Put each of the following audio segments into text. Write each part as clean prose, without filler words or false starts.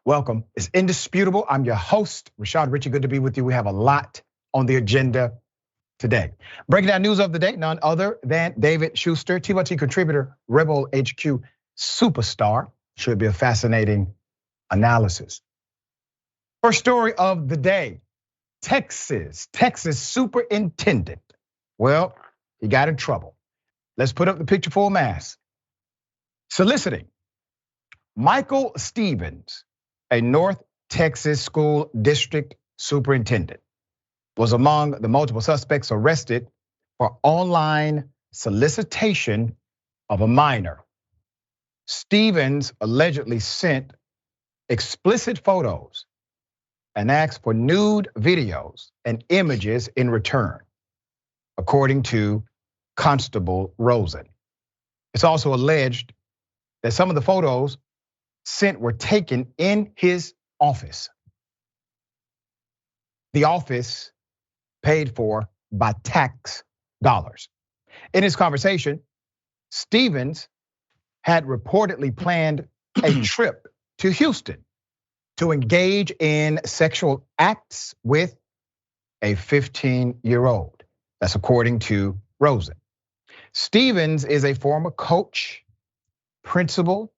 Welcome. It's indisputable. I'm your host, Rashad. Richey, good to be with you. We have a lot on the agenda today. Breaking down news of the day, none other than David Shuster, TYT contributor, Rebel HQ superstar. Should be a fascinating analysis. First story of the day, Texas superintendent. Well, he got in trouble. Let's put up the picture full mass. Soliciting Michael Stevens, a North Texas school district superintendent, was among the multiple suspects arrested for online solicitation of a minor. Stevens allegedly sent explicit photos and asked for nude videos and images in return, according to Constable Rosen. It's also alleged that some of the photos sent were taken in his office. The office paid for by tax dollars. In his conversation, Stevens had reportedly planned a trip to Houston to engage in sexual acts with a 15-year-old. That's according to Rosen. Stevens is a former coach, principal,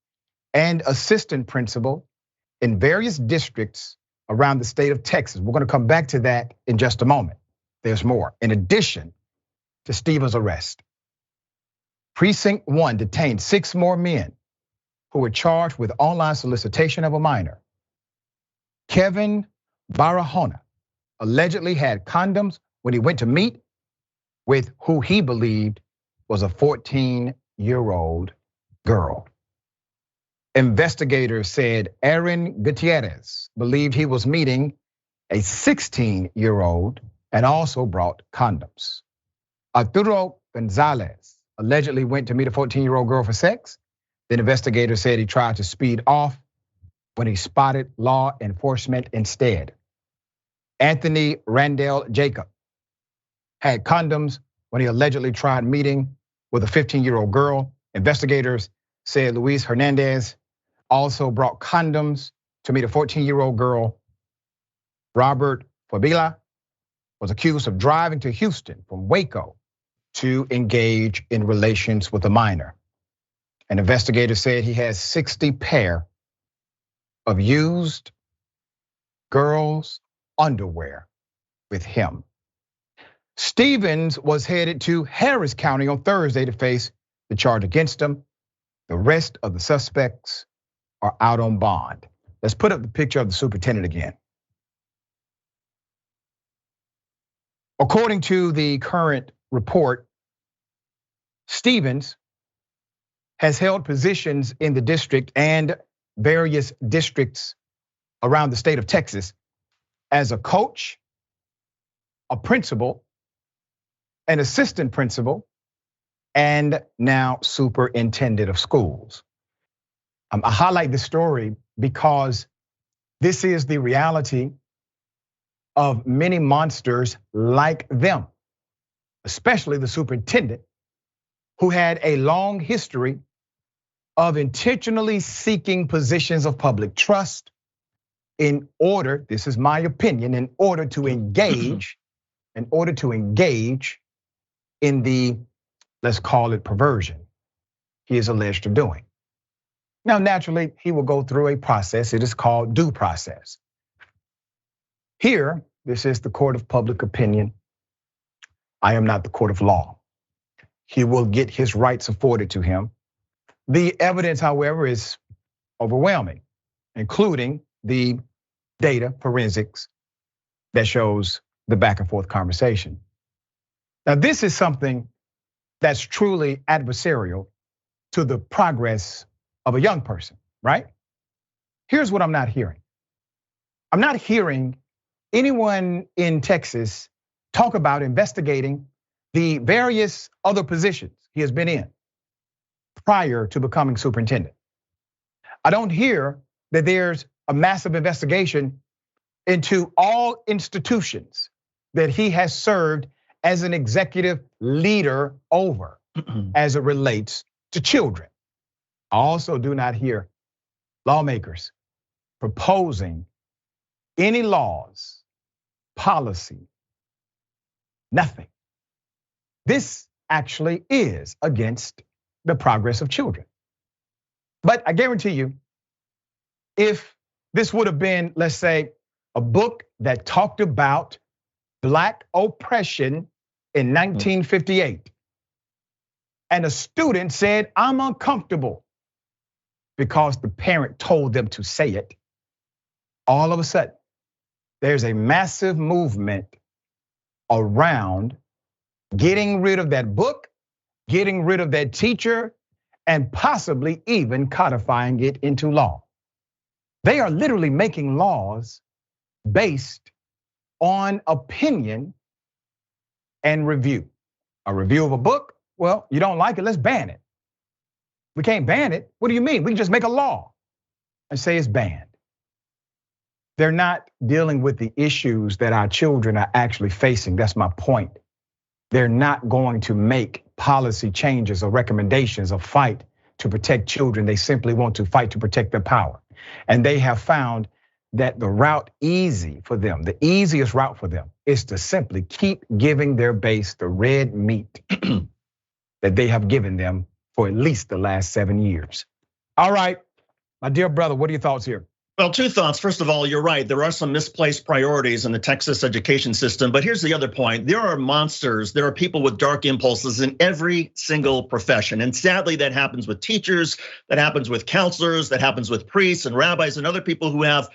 and assistant principal in various districts around the state of Texas. We're gonna come back to that in just a moment. There's more. In addition to Stevens' arrest, Precinct 1 detained 6 more men who were charged with online solicitation of a minor. Kevin Barahona allegedly had condoms when he went to meet with who he believed was a 14-year-old girl. Investigators said Aaron Gutierrez believed he was meeting a 16-year-old and also brought condoms. Arturo Gonzalez allegedly went to meet a 14-year-old girl for sex. Then investigators said he tried to speed off when he spotted law enforcement instead. Anthony Randall Jacob had condoms when he allegedly tried meeting with a 15-year-old girl. Investigators said Luis Hernandez also brought condoms to meet a 14-year-old girl. Robert Fabila was accused of driving to Houston from Waco to engage in relations with a minor. An investigator said he has 60 pair of used girls' underwear with him. Stevens was headed to Harris County on Thursday to face the charge against him. The rest of the suspects are out on bond. Let's put up the picture of the superintendent again. According to the current report, Stevens has held positions in the district and various districts around the state of Texas as a coach, a principal, an assistant principal, and now superintendent of schools. I highlight this story because this is the reality of many monsters like them, especially the superintendent, who had a long history of intentionally seeking positions of public trust in order, this is my opinion, in order to engage in the, let's call it perversion, he is alleged of doing. Now, naturally, he will go through a process. It is called due process. Here, this is the court of public opinion. I am not the court of law. He will get his rights afforded to him. The evidence, however, is overwhelming, including the data forensics that shows the back and forth conversation. Now, this is something that's truly adversarial to the progress of a young person, right? Here's what I'm not hearing. I'm not hearing anyone in Texas talk about investigating the various other positions he has been in prior to becoming superintendent. I don't hear that there's a massive investigation into all institutions that he has served as an executive leader over as it relates to children. I also do not hear lawmakers proposing any laws, policy, nothing. This actually is against the progress of children. But I guarantee you, if this would have been, let's say, a book that talked about Black oppression in 1958, and a student said, I'm uncomfortable because the parent told them to say it, all of a sudden, there's a massive movement around getting rid of that book, getting rid of that teacher, and possibly even codifying it into law. They are literally making laws based on opinion and review. A review of a book, well, you don't like it, let's ban it. We can't ban it. What do you mean? We can just make a law and say it's banned. They're not dealing with the issues that our children are actually facing. That's my point. They're not going to make policy changes or recommendations or fight to protect children. They simply want to fight to protect their power. And they have found that the route easy for them, the easiest route for them, is to simply keep giving their base the red meat that they have given them for at least the last 7 years. All right, my dear brother, what are your thoughts here? Well, two thoughts. First of all, you're right. There are some misplaced priorities in the Texas education system. But here's the other point. There are monsters. There are people with dark impulses in every single profession. And sadly, that happens with teachers, that happens with counselors, that happens with priests and rabbis and other people who have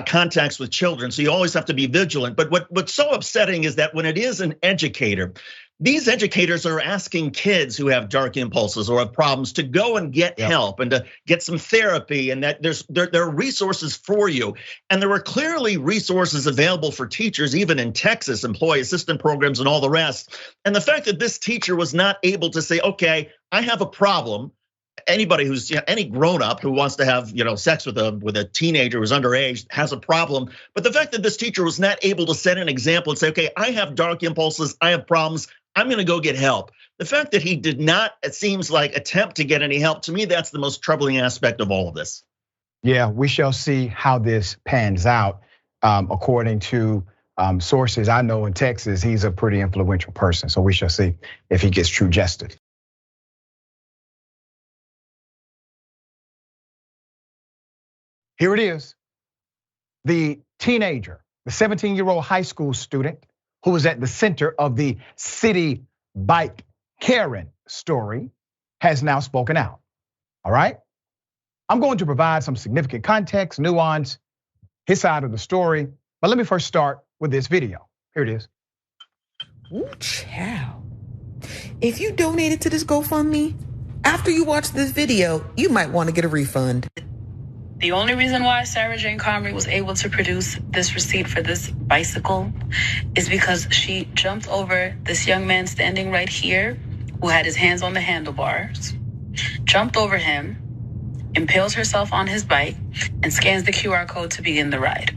contacts with children. So you always have to be vigilant. But what's so upsetting is that when it is an educator, these educators are asking kids who have dark impulses or have problems to go and get help and to get some therapy, and that there are resources for you. And there were clearly resources available for teachers, even in Texas, employee assistance programs and all the rest. And the fact that this teacher was not able to say, okay, I have a problem. Anybody who's any grown-up who wants to have sex with a teenager who's underage has a problem. But the fact that this teacher was not able to set an example and say, okay, I have dark impulses, I have problems, I'm gonna go get help. The fact that he did not, it seems like, attempt to get any help, to me, that's the most troubling aspect of all of this. Yeah, we shall see how this pans out. According to sources I know in Texas, he's a pretty influential person. So we shall see if he gets true justice. Here it is. The teenager, the 17-year-old high school student who was at the center of the city bike Karen story, has now spoken out. All right? I'm going to provide some significant context, nuance, his side of the story. But let me first start with this video. Here it is. Ooh, child. If you donated to this GoFundMe, after you watch this video, you might want to get a refund. The only reason why Sarah Jane Comrie was able to produce this receipt for this bicycle is because she jumped over this young man standing right here who had his hands on the handlebars, jumped over him, impales herself on his bike, and scans the QR code to begin the ride.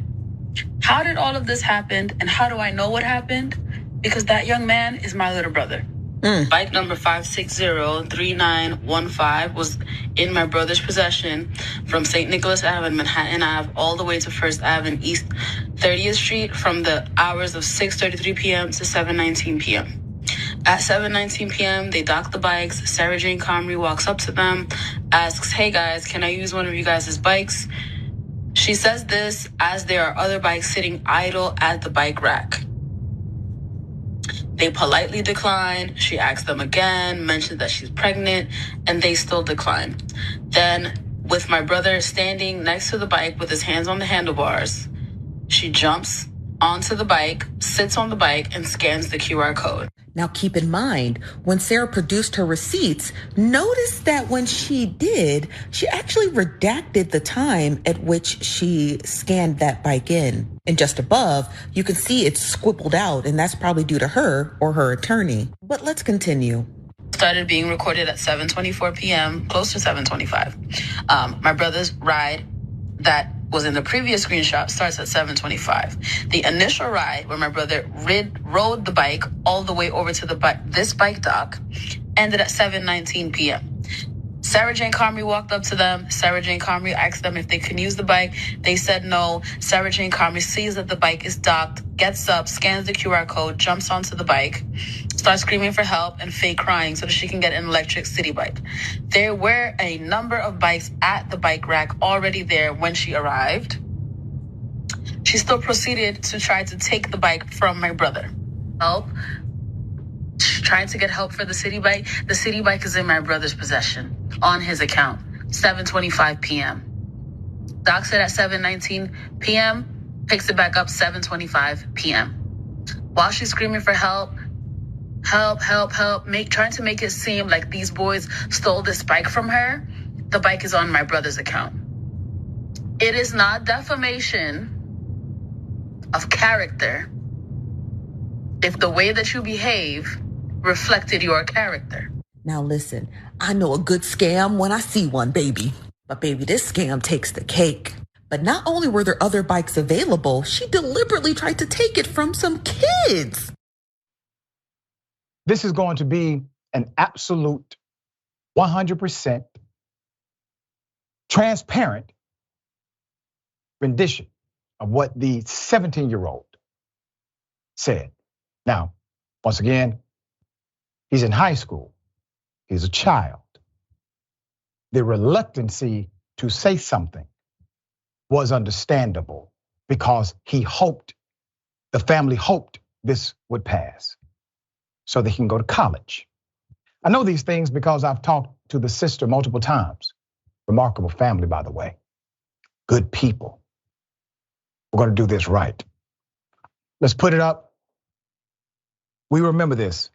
How did all of this happen, and how do I know what happened? Because that young man is my little brother. Bike number 5603915 was in my brother's possession from St. Nicholas Ave and Manhattan Ave all the way to First Ave and East 30th Street from the hours of 6:33 p.m. to 7:19 p.m. At 7:19 p.m., they dock the bikes. Sarah Jane Comrie walks up to them, asks, hey guys, can I use one of you guys' bikes? She says this as there are other bikes sitting idle at the bike rack. They politely decline. She asks them again, mentions that she's pregnant, and they still decline. Then, with my brother standing next to the bike with his hands on the handlebars, she jumps onto the bike, sits on the bike, and scans the QR code. Now keep in mind, when Sarah produced her receipts, notice that when she did, she actually redacted the time at which she scanned that bike in. And just above, you can see it's scribbled out, and that's probably due to her or her attorney. But let's continue. Started being recorded at 7:24 p.m., close to 7:25. My brother's ride that was in the previous screenshot starts at 7:25. The initial ride where my brother rode the bike all the way over to this bike dock ended at 7:19 p.m. Sarah Jane Comrie walked up to them. Sarah Jane Comrie asked them if they can use the bike. They said no. Sarah Jane Comrie sees that the bike is docked, gets up, scans the QR code, jumps onto the bike, starts screaming for help and fake crying so that she can get an electric city bike. There were a number of bikes at the bike rack already there when she arrived. She still proceeded to try to take the bike from my brother. Help. Trying to get help for the city bike. The city bike is in my brother's possession on his account, 7:25 p.m. Docks it at 7:19 p.m., picks it back up 7:25 p.m. While she's screaming for help, trying to make it seem like these boys stole this bike from her, the bike is on my brother's account. It is not defamation of character if the way that you behave reflected your character. Now listen, I know a good scam when I see one, baby. But baby, this scam takes the cake. But not only were there other bikes available, she deliberately tried to take it from some kids. This is going to be an absolute 100% transparent rendition of what the 17-year-old said. Now, once again, he's in high school. He's a child. The reluctancy to say something was understandable because the family hoped this would pass so they can go to college. I know these things because I've talked to the sister multiple times. Remarkable family, by the way. Good people. We're gonna do this right. Let's put it up. We remember this.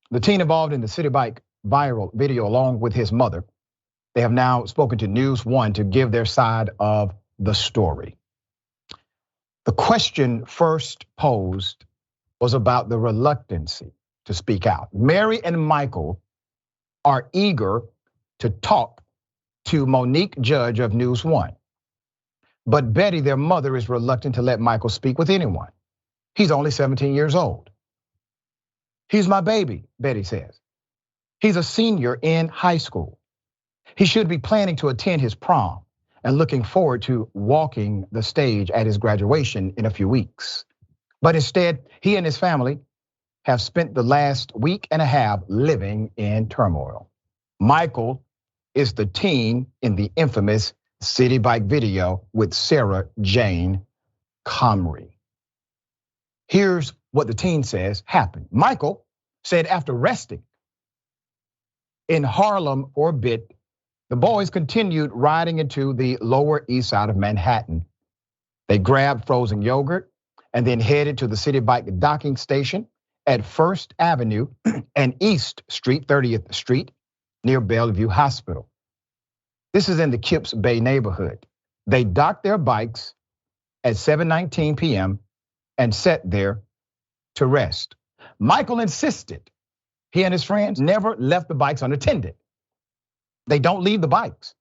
The teen involved in the city bike viral video along with his mother, they have now spoken to News One to give their side of the story. The question first posed was about the reluctancy to speak out. Mary and Michael are eager to talk to Monique Judge of News One. But Betty, their mother, is reluctant to let Michael speak with anyone. He's only 17 years old. He's my baby, Betty says. He's a senior in high school. He should be planning to attend his prom and looking forward to walking the stage at his graduation in a few weeks. But instead, he and his family have spent the last week and a half living in turmoil. Michael is the teen in the infamous city bike video with Sarah Jane Comrie. Here's what the teen says happened. Michael said after resting in Harlem for a bit, the boys continued riding into the Lower East Side of Manhattan. They grabbed frozen yogurt and then headed to the city bike docking station at First Avenue and East Street, 30th Street, near Bellevue Hospital. This is in the Kips Bay neighborhood. They docked their bikes at 7:19 p.m. and sat there to rest. Michael insisted he and his friends never left the bikes unattended. They don't leave the bikes.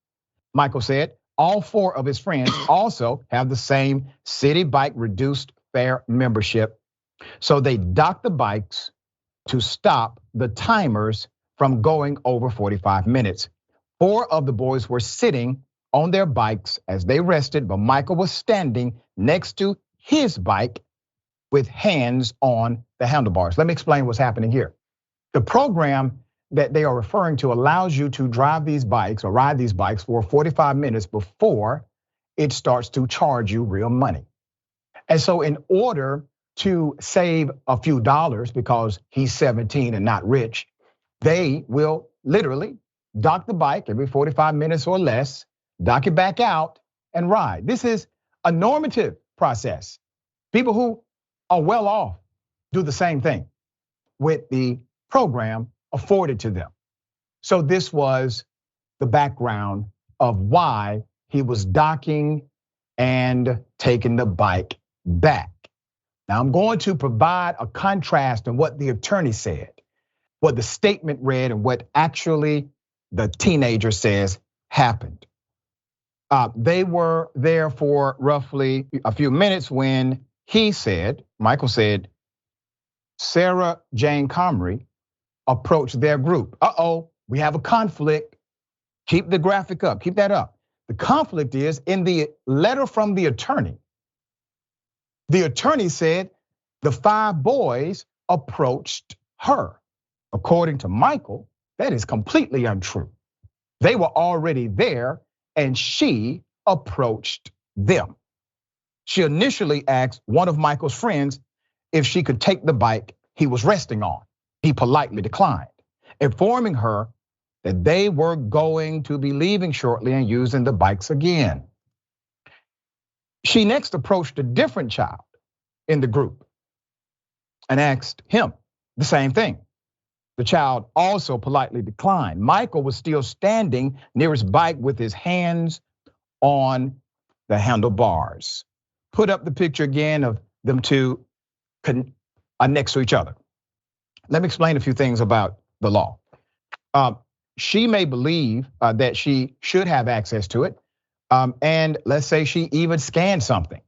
Michael said all four of his friends also have the same city bike reduced fare membership. So they docked the bikes to stop the timers from going over 45 minutes. Four of the boys were sitting on their bikes as they rested, but Michael was standing next to his bike with hands on the handlebars. Let me explain what's happening here. The program that they are referring to allows you to drive these bikes or ride these bikes for 45 minutes before it starts to charge you real money. And so in order to save a few dollars because he's 17 and not rich, they will literally dock the bike every 45 minutes or less, dock it back out and ride. This is a normative process. People who are well off do the same thing with the program afforded to them. So this was the background of why he was docking and taking the bike back. Now I'm going to provide a contrast in what the attorney said, what the statement read, and what actually the teenager says happened. They were there for roughly a few minutes when Michael said, Sarah Jane Comrie approached their group. We have a conflict. Keep the graphic up, keep that up. The conflict is in the letter from the attorney. The attorney said the 5 boys approached her. According to Michael, that is completely untrue. They were already there and she approached them. She initially asked one of Michael's friends if she could take the bike he was resting on. He politely declined, informing her that they were going to be leaving shortly and using the bikes again. She next approached a different child in the group and asked him the same thing. The child also politely declined. Michael was still standing near his bike with his hands on the handlebars. Put up the picture again of them two next to each other. Let me explain a few things about the law. She may believe that she should have access to it. And let's say she even scanned something.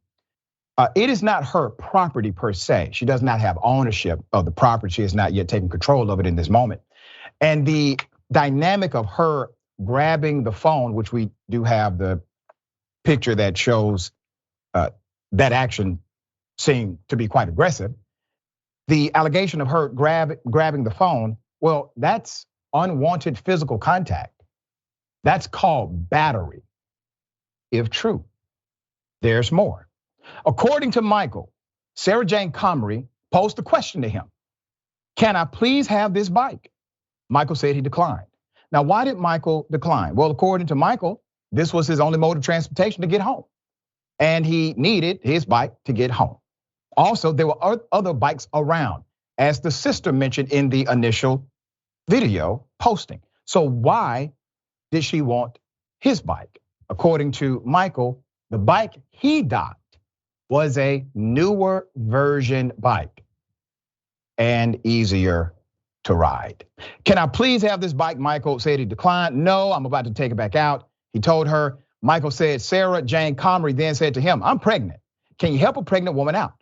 It is not her property per se. She does not have ownership of the property. She has not yet taken control of it in this moment. And the dynamic of her grabbing the phone, which we do have the picture that shows that action seemed to be quite aggressive. The allegation of her grabbing the phone, well, that's unwanted physical contact. That's called battery, if true. There's more. According to Michael, Sarah Jane Comrie posed a question to him. Can I please have this bike? Michael said he declined. Now, why did Michael decline? Well, according to Michael, this was his only mode of transportation to get home. And he needed his bike to get home. Also, there were other bikes around, as the sister mentioned in the initial video posting. So why did she want his bike? According to Michael, the bike he docked was a newer version bike and easier to ride. Can I please have this bike? Michael said he declined. No, I'm about to take it back out. He told her. Michael said, Sarah Jane Comrie then said to him, I'm pregnant. Can you help a pregnant woman out?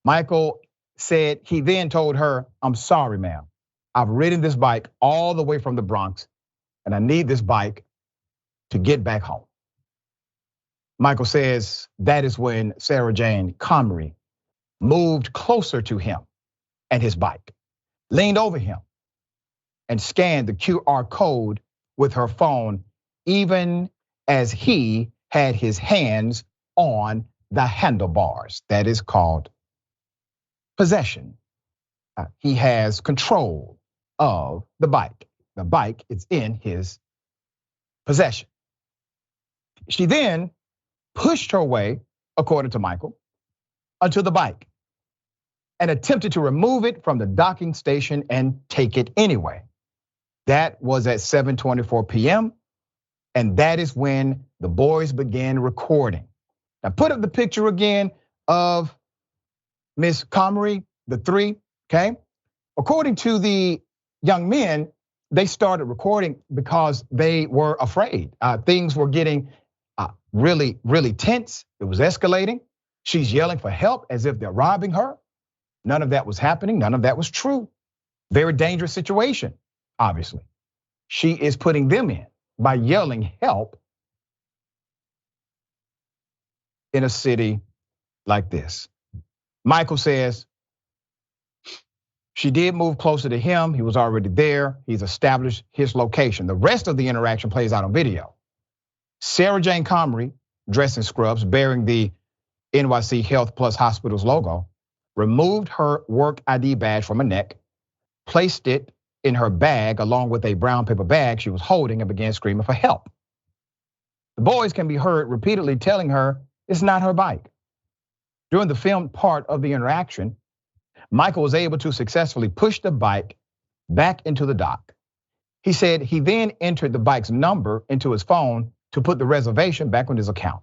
Michael said he then told her, I'm sorry, ma'am. I've ridden this bike all the way from the Bronx and I need this bike to get back home. Michael says that is when Sarah Jane Comrie moved closer to him and his bike, leaned over him and scanned the QR code with her phone, even as he had his hands on the handlebars. That is called possession. He has control of the bike. The bike is in his possession. She then pushed her way, according to Michael, onto the bike and attempted to remove it from the docking station and take it anyway. That was at 7:24 p.m. And that is when the boys began recording. Now put up the picture again of Miss Comrie, the 3, okay? According to the young men, they started recording because they were afraid. Things were getting really, really tense. It was escalating. She's yelling for help as if they're robbing her. None of that was happening. None of that was true. Very dangerous situation, obviously. She is putting them in by yelling help in a city like this. Michael says she did move closer to him. He was already there. He's established his location. The rest of the interaction plays out on video. Sarah Jane Comrie, dressed in scrubs, bearing the NYC Health Plus Hospitals logo, removed her work ID badge from her neck, placed it in her bag along with a brown paper bag she was holding and began screaming for help. The boys can be heard repeatedly telling her it's not her bike. During the filmed part of the interaction, Michael was able to successfully push the bike back into the dock. He said he then entered the bike's number into his phone to put the reservation back on his account.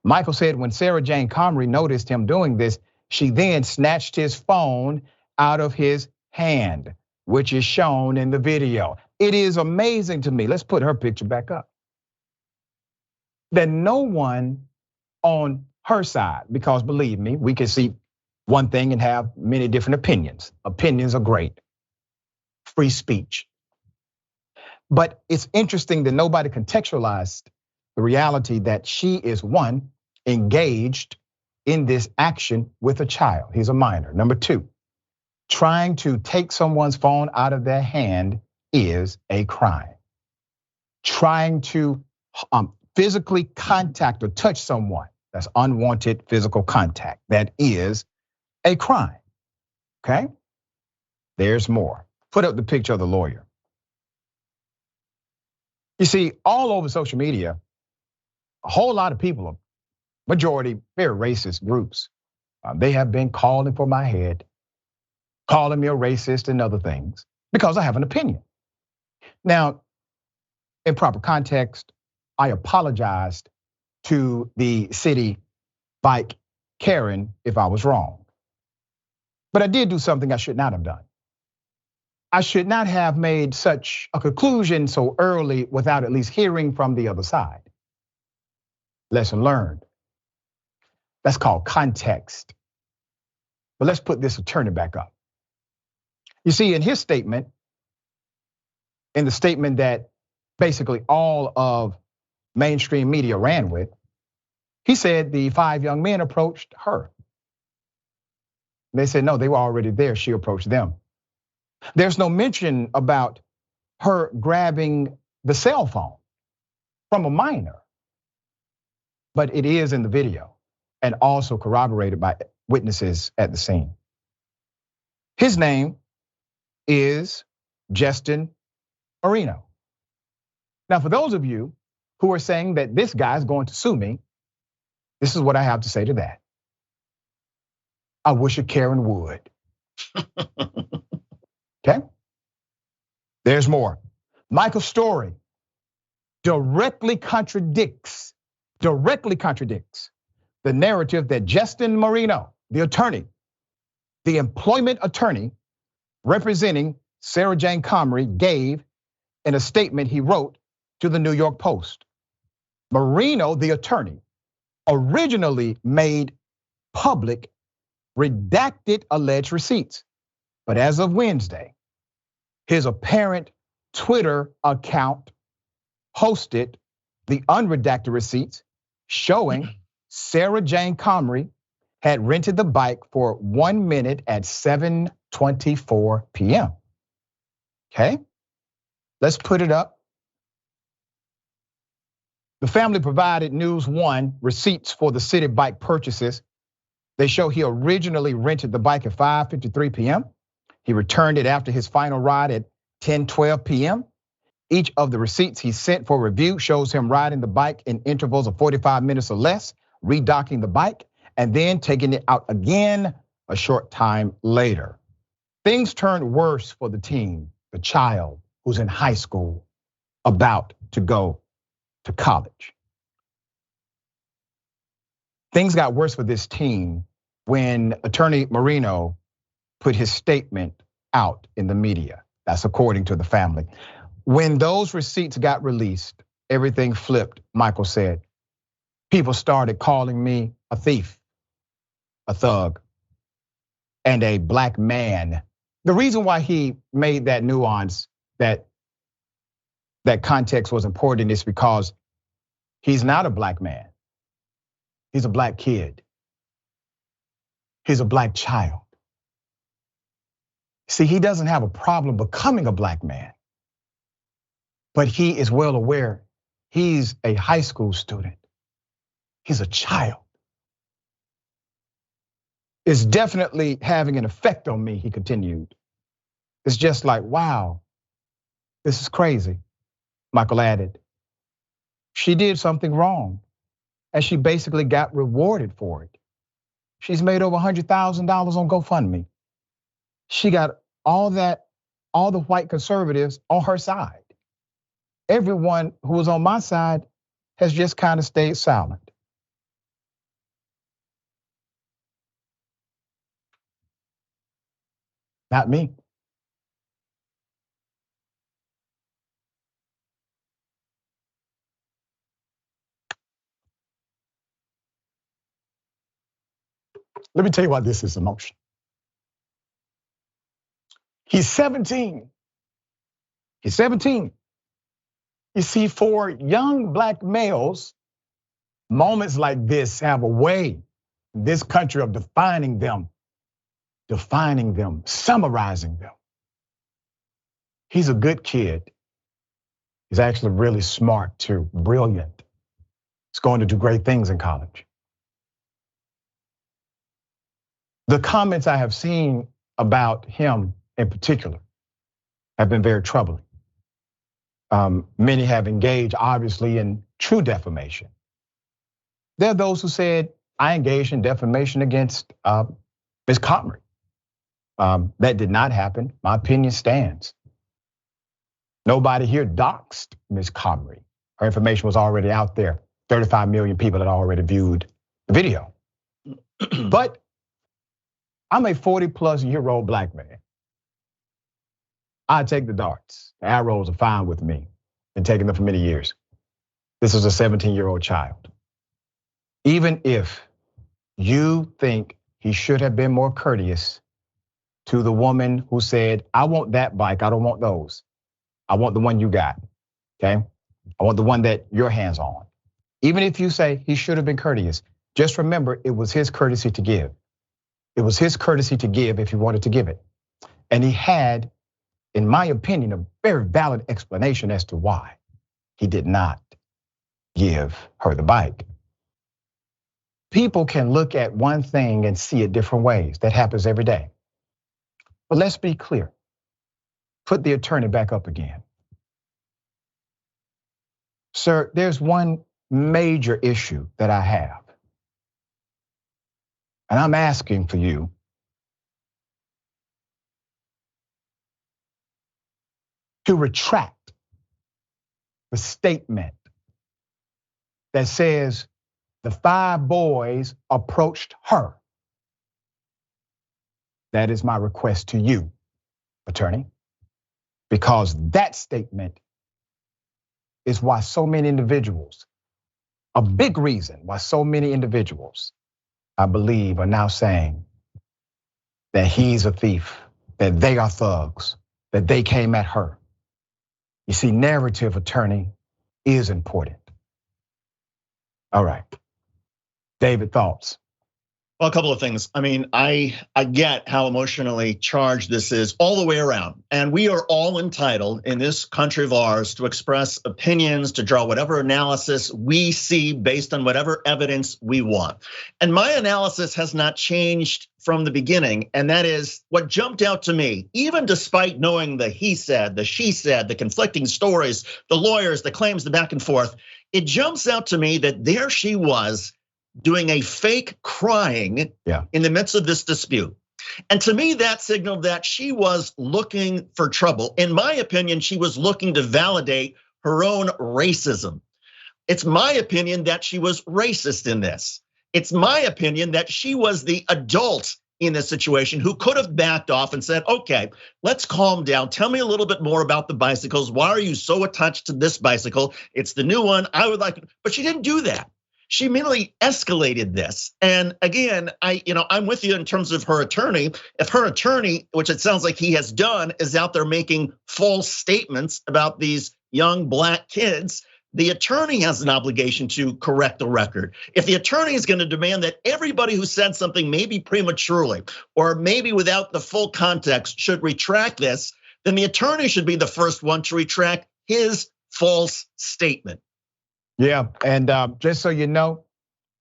Michael said when Sarah Jane Comrie noticed him doing this, she then snatched his phone out of his hand, which is shown in the video. It is amazing to me. Let's put her picture back up. That no one on her side, because believe me, we can see one thing and have many different opinions. Opinions are great. Free speech. But it's interesting that nobody contextualized the reality that she is, one, engaged in this action with a child. He's a minor. Number two, trying to take someone's phone out of their hand is a crime. Trying to physically contact or touch someone, that's unwanted physical contact, that is a crime, okay? There's more. Put up the picture of the lawyer. You see, all over social media, a whole lot of people, majority very racist groups, they have been calling for my head, calling me a racist and other things because I have an opinion. Now, in proper context, I apologized to the city bike Karen if I was wrong. But I did do something I should not have done. I should not have made such a conclusion so early without at least hearing from the other side. Lesson learned. That's called context. But let's put this attorney back up. You see, in his statement, in the statement that basically all of mainstream media ran with, he said the 5 young men approached her. They said, no, they were already there. She approached them. There's no mention about her grabbing the cell phone from a minor, but it is in the video and also corroborated by witnesses at the scene. His name is Justin Marino. Now, for those of you who are saying that this guy is going to sue me, this is what I have to say to that. I wish a Karen would. Okay? There's more. Michael's story directly contradicts the narrative that Justin Marino, the attorney, the employment attorney representing Sarah Jane Comrie, gave in a statement he wrote to the New York Post. Marino, the attorney, originally made public redacted alleged receipts. But as of Wednesday, his apparent Twitter account posted the unredacted receipts showing Sarah Jane Comrie had rented the bike for 1 minute at 7:24 p.m. Okay, let's put it up. The family provided News One receipts for the city bike purchases. They show he originally rented the bike at 5:53 p.m. He returned it after his final ride at 10:12 p.m. Each of the receipts he sent for review shows him riding the bike in intervals of 45 minutes or less, redocking the bike, and then taking it out again a short time later. Things turned worse for the teen, the child who's in high school, about to go to college. Things got worse for this teen when Attorney Marino put his statement out in the media. That's according to the family. When those receipts got released, everything flipped, Michael said. People started calling me a thief, a thug, and a black man. The reason why he made that nuance, that context was important is because he's not a black man. He's a black kid. He's a black child. See, he doesn't have a problem becoming a black man, but he is well aware he's a high school student. He's a child. It's definitely having an effect on me, he continued. It's just like, wow, this is crazy, Michael added. She did something wrong, and she basically got rewarded for it. She's made over $100,000 on GoFundMe. She got all the white conservatives on her side. Everyone who was on my side has just kind of stayed silent. Not me. Let me tell you why this is emotional. He's 17. He's 17. You see, for young black males, moments like this have a way in this country of defining them, summarizing them. He's a good kid. He's actually really smart too, brilliant. He's going to do great things in college. The comments I have seen about him in particular have been very troubling. Many have engaged, obviously, in true defamation. There are those who said, I engaged in defamation against Ms. Comrie. That did not happen. My opinion stands. Nobody here doxed Ms. Comrie. Her information was already out there. 35 million people had already viewed the video. But I'm a 40-plus-year-old black man. I take the darts. The arrows are fine with me. Been taking them for many years. This is a 17-year-old child. Even if you think he should have been more courteous to the woman who said, I want that bike, I don't want those. I want the one you got, okay? I want the one that your hand's on. Even if you say he should have been courteous, just remember it was his courtesy to give. It was his courtesy to give if he wanted to give it. And he had, in my opinion, a very valid explanation as to why he did not give her the bike. People can look at one thing and see it different ways. That happens every day. But let's be clear. Put the attorney back up again. Sir, there's one major issue that I have. And I'm asking for you to retract the statement that says the 5 boys approached her. That is my request to you, attorney, because that statement is why so many individuals, a big reason why so many individuals, I believe, are now saying that he's a thief, that they are thugs, that they came at her. You see, narrative, attorney, is important. All right, David, thoughts? Well, a couple of things. I mean, I get how emotionally charged this is all the way around. And we are all entitled in this country of ours to express opinions, to draw whatever analysis we see based on whatever evidence we want. And my analysis has not changed from the beginning. And that is what jumped out to me, even despite knowing the he said, the she said, the conflicting stories, the lawyers, the claims, the back and forth. It jumps out to me that there she was, doing a fake crying in the midst of this dispute. And to me, that signaled that she was looking for trouble. In my opinion, she was looking to validate her own racism. It's my opinion that she was racist in this. It's my opinion that she was the adult in this situation who could have backed off and said, okay, let's calm down. Tell me a little bit more about the bicycles. Why are you so attached to this bicycle? It's the new one. I would like, but she didn't do that. She immediately escalated this. And again, I'm with you in terms of her attorney. If her attorney, which it sounds like he has done, is out there making false statements about these young black kids, the attorney has an obligation to correct the record. If the attorney is going to demand that everybody who said something maybe prematurely or maybe without the full context should retract this, then the attorney should be the first one to retract his false statement. Yeah, and just so you know,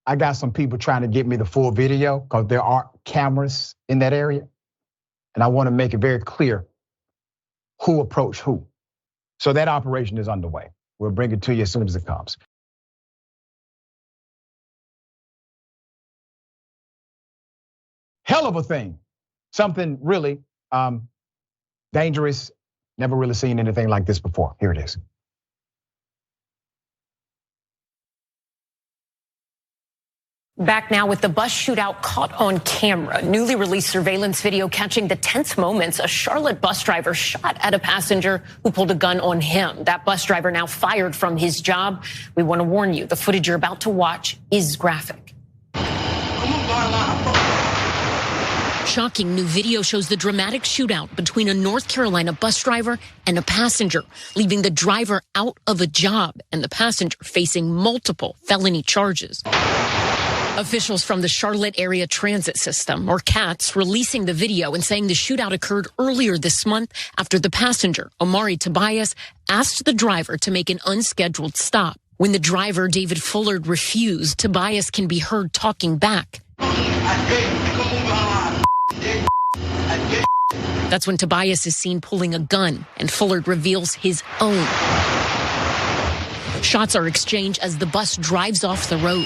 I got some people trying to get me the full video because there are cameras in that area. And I want to make it very clear who approached who. So that operation is underway. We'll bring it to you as soon as it comes. Hell of a thing. Something really dangerous. Never really seen anything like this before. Here it is. Back now with the bus shootout caught on camera. Newly released surveillance video catching the tense moments a Charlotte bus driver shot at a passenger who pulled a gun on him. That bus driver now fired from his job. We want to warn you, the footage you're about to watch is graphic. Shocking new video shows the dramatic shootout between a North Carolina bus driver and a passenger, leaving the driver out of a job and the passenger facing multiple felony charges. Officials from the Charlotte Area Transit System, or CATS, releasing the video and saying the shootout occurred earlier this month after the passenger, Omari Tobias, asked the driver to make an unscheduled stop. When the driver, David Fullard, refused, Tobias can be heard talking back. That's when Tobias is seen pulling a gun, and Fullard reveals his own. Shots are exchanged as the bus drives off the road.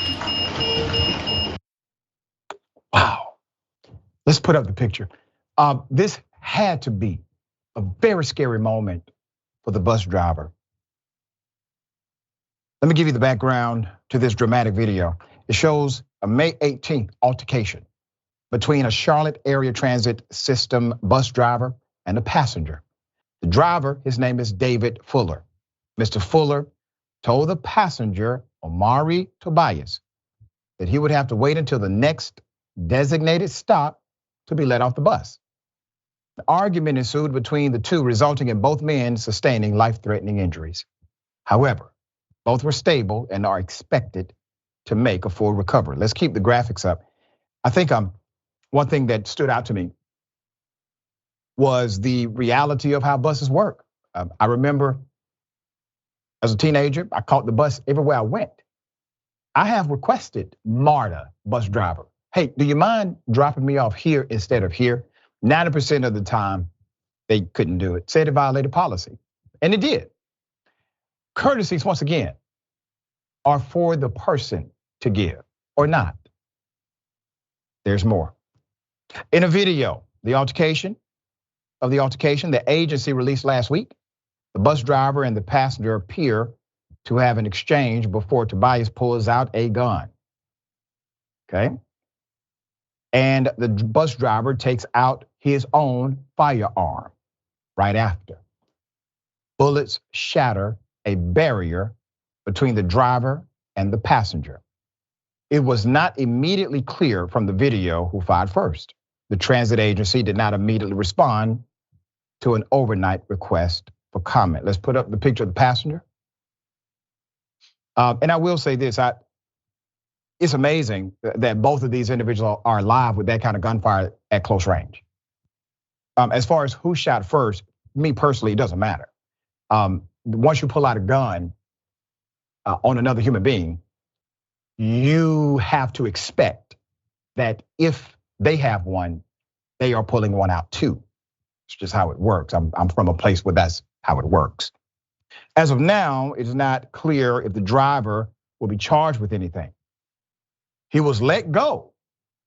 Wow. Let's put up the picture. This had to be a very scary moment for the bus driver. Let me give you the background to this dramatic video. It shows a May 18th altercation between a Charlotte Area Transit System bus driver and a passenger. The driver, his name is David Fuller. Mr. Fuller told the passenger, Omari Tobias, that he would have to wait until the next designated stop to be let off the bus. The argument ensued between the two, resulting in both men sustaining life-threatening injuries. However, both were stable and are expected to make a full recovery. Let's keep the graphics up. I think one thing that stood out to me was the reality of how buses work. I remember as a teenager, I caught the bus everywhere I went. I have requested MARTA bus driver, hey, do you mind dropping me off here instead of here? 90% of the time, they couldn't do it. Said it violated policy, and it did. Courtesies, once again, are for the person to give or not. There's more. In a video, the altercation, the agency released last week, the bus driver and the passenger appear to have an exchange before Tobias pulls out a gun. Okay. And the bus driver takes out his own firearm right after. Bullets shatter a barrier between the driver and the passenger. It was not immediately clear from the video who fired first. The transit agency did not immediately respond to an overnight request for comment. Let's put up the picture of the passenger. And I will say this, it's amazing that both of these individuals are alive with that kind of gunfire at close range. As far as who shot first, me personally, it doesn't matter. Once you pull out a gun on another human being, you have to expect that if they have one, they are pulling one out too. It's just how it works. I'm from a place where that's how it works. As of now, it is not clear if the driver will be charged with anything. He was let go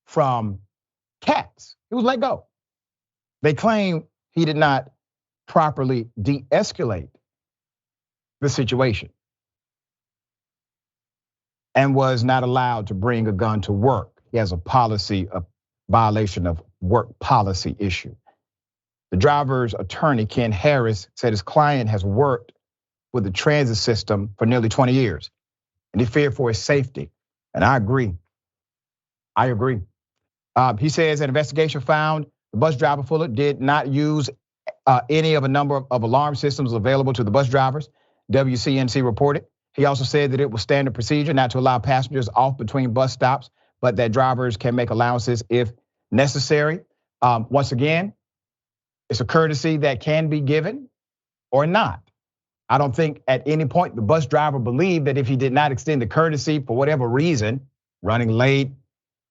from CATS. He was let go. They claim he did not properly de-escalate the situation and was not allowed to bring a gun to work. He has a violation of work policy issue. The driver's attorney, Ken Harris, said his client has worked with the transit system for nearly 20 years, and he feared for his safety. And I agree. He says an investigation found the bus driver Fuller did not use any of a number of alarm systems available to the bus drivers, WCNC reported. He also said that it was standard procedure not to allow passengers off between bus stops, but that drivers can make allowances if necessary. Once again, it's a courtesy that can be given or not. I don't think at any point the bus driver believed that if he did not extend the courtesy for whatever reason, running late,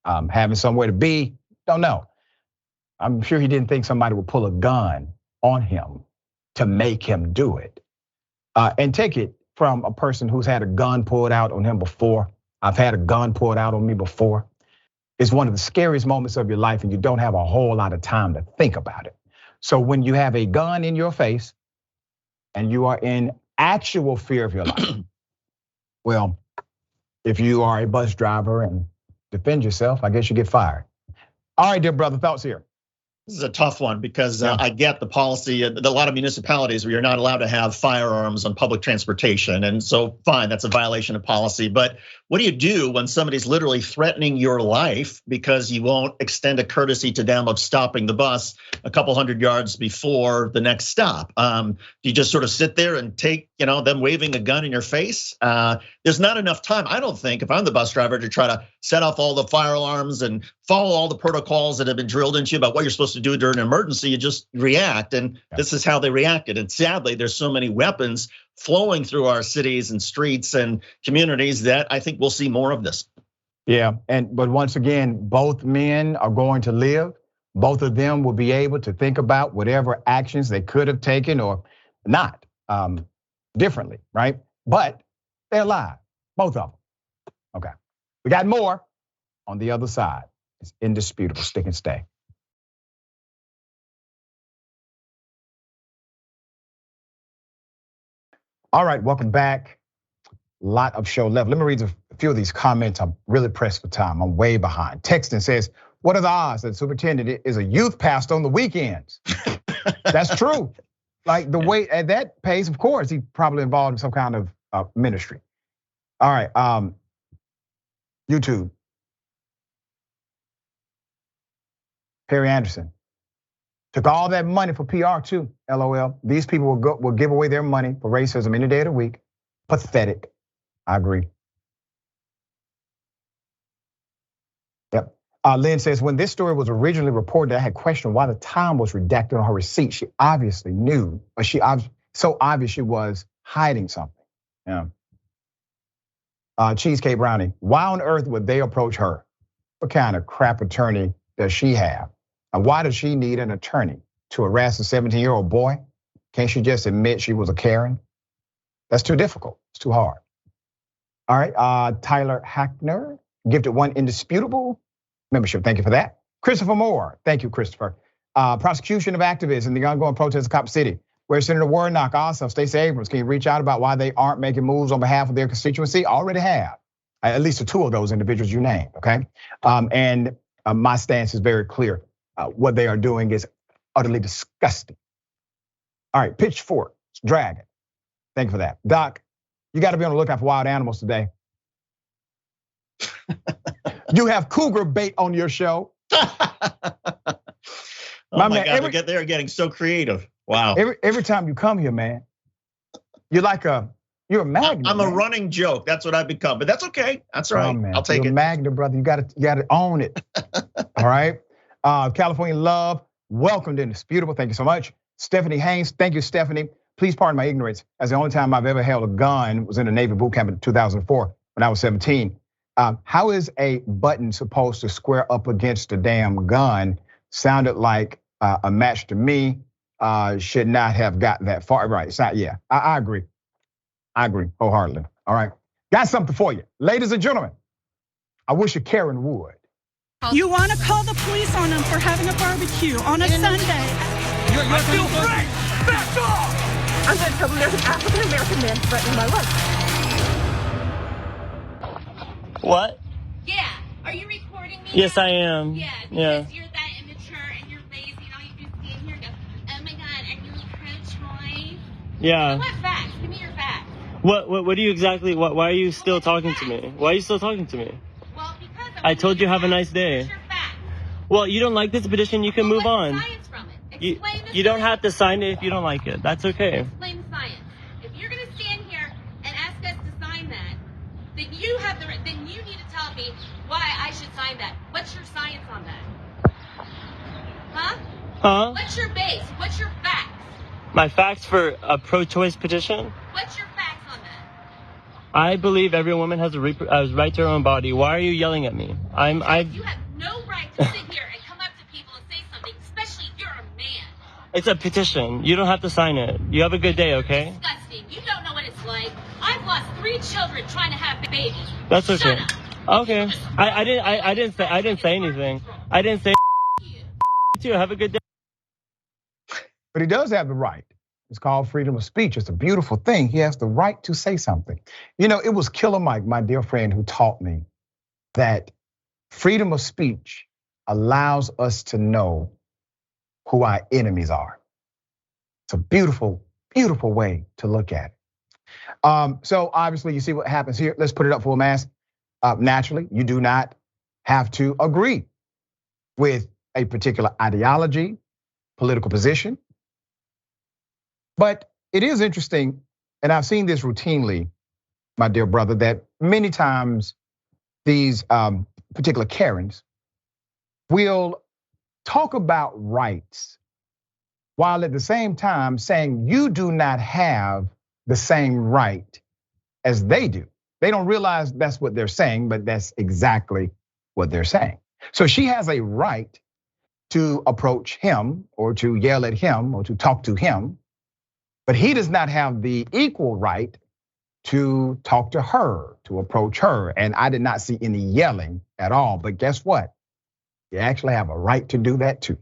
having somewhere to be, don't know. I'm sure he didn't think somebody would pull a gun on him to make him do it. And take it from a person who's had a gun pulled out on him before. I've had a gun pulled out on me before. It's one of the scariest moments of your life and you don't have a whole lot of time to think about it. So when you have a gun in your face and you are in actual fear of your life, well, if you are a bus driver and defend yourself, I guess you get fired. All right, dear brother, thoughts here? This is a tough one because I get the policy. A lot of municipalities where you're not allowed to have firearms on public transportation. And so fine, that's a violation of policy. But what do you do when somebody's literally threatening your life because you won't extend a courtesy to them of stopping the bus a couple hundred yards before the next stop? Do you just sort of sit there and take, them waving a gun in your face? There's not enough time, I don't think, if I'm the bus driver, to try to set off all the fire alarms and follow all the protocols that have been drilled into you about what you're supposed to do during an emergency. You just react, and this is how they reacted. And sadly, there's so many weapons flowing through our cities and streets and communities that I think we'll see more of this. Yeah, but once again, both men are going to live. Both of them will be able to think about whatever actions they could have taken or not differently, right? But they're alive, both of them. Okay, we got more on the other side. It's indisputable. Stick and stay. All right, welcome back. Lot of show left. Let me read a few of these comments. I'm really pressed for time. I'm way behind. Texton says, what are the odds that the superintendent is a youth pastor on the weekends? That's true. Like the way at that pace, of course, he's probably involved in some kind of ministry. All right, YouTube. Perry Anderson took all that money for PR too, LOL. These people will give away their money for racism any day of the week. Pathetic, I agree. Yep. Lynn says, when this story was originally reported, I had questioned why the time was redacted on her receipt. She obviously knew, but so obvious she was hiding something. Yeah. Cheesecake Brownie, why on earth would they approach her? What kind of crap attorney does she have? And why does she need an attorney to harass a 17-year-old boy? Can't she just admit she was a Karen? That's too difficult, it's too hard. All right, Tyler Hackner, gifted one indisputable membership, thank you for that. Christopher Moore, thank you, Christopher. Prosecution of activists in the ongoing protests in Copper City, where Senator Warnock, also Stacey Abrams, can you reach out about why they aren't making moves on behalf of their constituency? Already have, at least the two of those individuals you named, okay? And my stance is very clear. What they are doing is utterly disgusting. All right, Pitchfork, Dragon. Thank you for that. Doc, you gotta be on the lookout for wild animals today. You have cougar bait on your show. Oh my God, they're getting so creative. Wow. Every time you come here, man, you're a magnet. I'm a running joke. That's what I've become, but that's okay. That's all right. Man. I'll take you're it. A magnet, brother. You gotta own it. All right. California Love, welcome to Indisputable. Thank you so much. Stephanie Haynes, thank you, Stephanie. Please pardon my ignorance, as the only time I've ever held a gun was in the Navy boot camp in 2004 when I was 17. How is a button supposed to square up against a damn gun? Sounded like a match to me. Should not have got that far. Right, it's not, yeah, I agree. I agree wholeheartedly. All right, got something for you. Ladies and gentlemen, I wish a Karen would. You want to call the police on them for having a barbecue on a Sunday. I feel free! Back off! I'm going to tell them there's an African-American man threatening my life. What? Yeah. Are you recording me? Yes, now? I am. Yeah, because you're that immature and you're lazy and all you do is stand here and go, oh my God, are you pro-choice? Yeah. What facts? Give me your facts. What do you exactly, why are you still talking to me? Why are you still talking to me? Well, because I told you have a nice day. What's your facts? Well, you don't like this petition, you can move on. What's the science from it? Explain the You don't science. have to sign it if you don't like it. That's okay. Explain the science. If you're going to stand here and ask us to sign that, then you have the right, then you need to tell me why I should sign that. What's your science on that? Huh? What's your base? What's your facts? My facts for a pro-choice petition? What's your facts on that? I believe every woman has a right to her own body. Why are you yelling at me? You have no right to sit here and come up to people and say something, especially if you're a man. It's a petition. You don't have to sign it. You have a good day, okay? Disgusting. You don't know what it's like. I've lost 3 children trying to have babies. That's okay. Shut up. Okay. I didn't say anything. I didn't say you too. Have a good day. But he does have the right. It's called freedom of speech. It's a beautiful thing. He has the right to say something. You know, it was Killer Mike, my dear friend, who taught me that freedom of speech allows us to know who our enemies are. It's a beautiful, beautiful way to look at it. So obviously you see what happens here. Let's put it up full mass. Naturally, you do not have to agree with a particular ideology, political position. But it is interesting, and I've seen this routinely, my dear brother, that many times these particular Karens will talk about rights while at the same time saying you do not have the same right as they do. They don't realize that's what they're saying, but that's exactly what they're saying. So she has a right to approach him or to yell at him or to talk to him, but he does not have the equal right to talk to her, to approach her. And I did not see any yelling at all, but guess what? You actually have a right to do that too.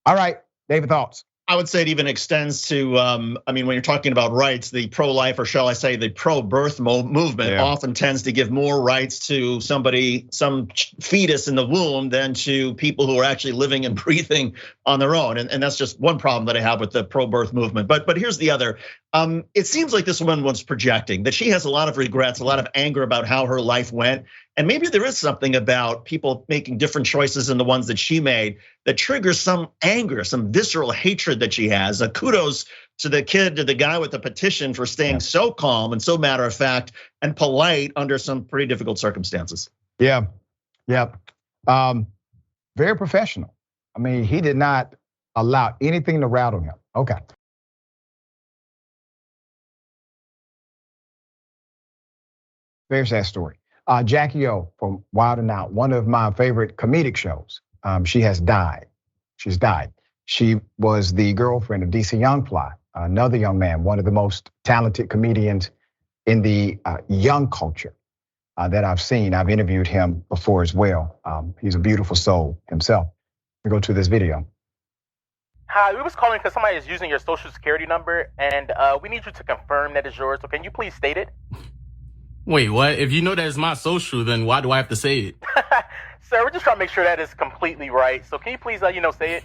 All right, David, thoughts? I would say it even extends to, I mean, when you're talking about rights, the pro-life, or shall I say the pro-birth movement often tends to give more rights to somebody, some fetus in the womb than to people who are actually living and breathing on their own. And that's just one problem that I have with the pro-birth movement. But here's the other. It seems like this woman was projecting, that she has a lot of regrets, a lot of anger about how her life went. And maybe there is something about people making different choices than the ones that she made that triggers some anger, some visceral hatred that she has. Kudos to the kid, to the guy with the petition for staying so calm and so matter of fact and polite under some pretty difficult circumstances. Yeah. Very professional. I mean, he did not allow anything to rattle him. Okay. Very sad story. Jacky O from Wild 'N Out, one of my favorite comedic shows. She has died. She's died. She was the girlfriend of DC Youngfly, another young man, one of the most talented comedians in the young culture that I've seen. I've interviewed him before as well. He's a beautiful soul himself. We go to this video. Hi, we was calling because somebody is using your social security number, and we need you to confirm that it's yours. So can you please state it? Wait, what? If you know that it's my social, then why do I have to say it? Sir, we're just trying to make sure that is completely right. So can you please, say it?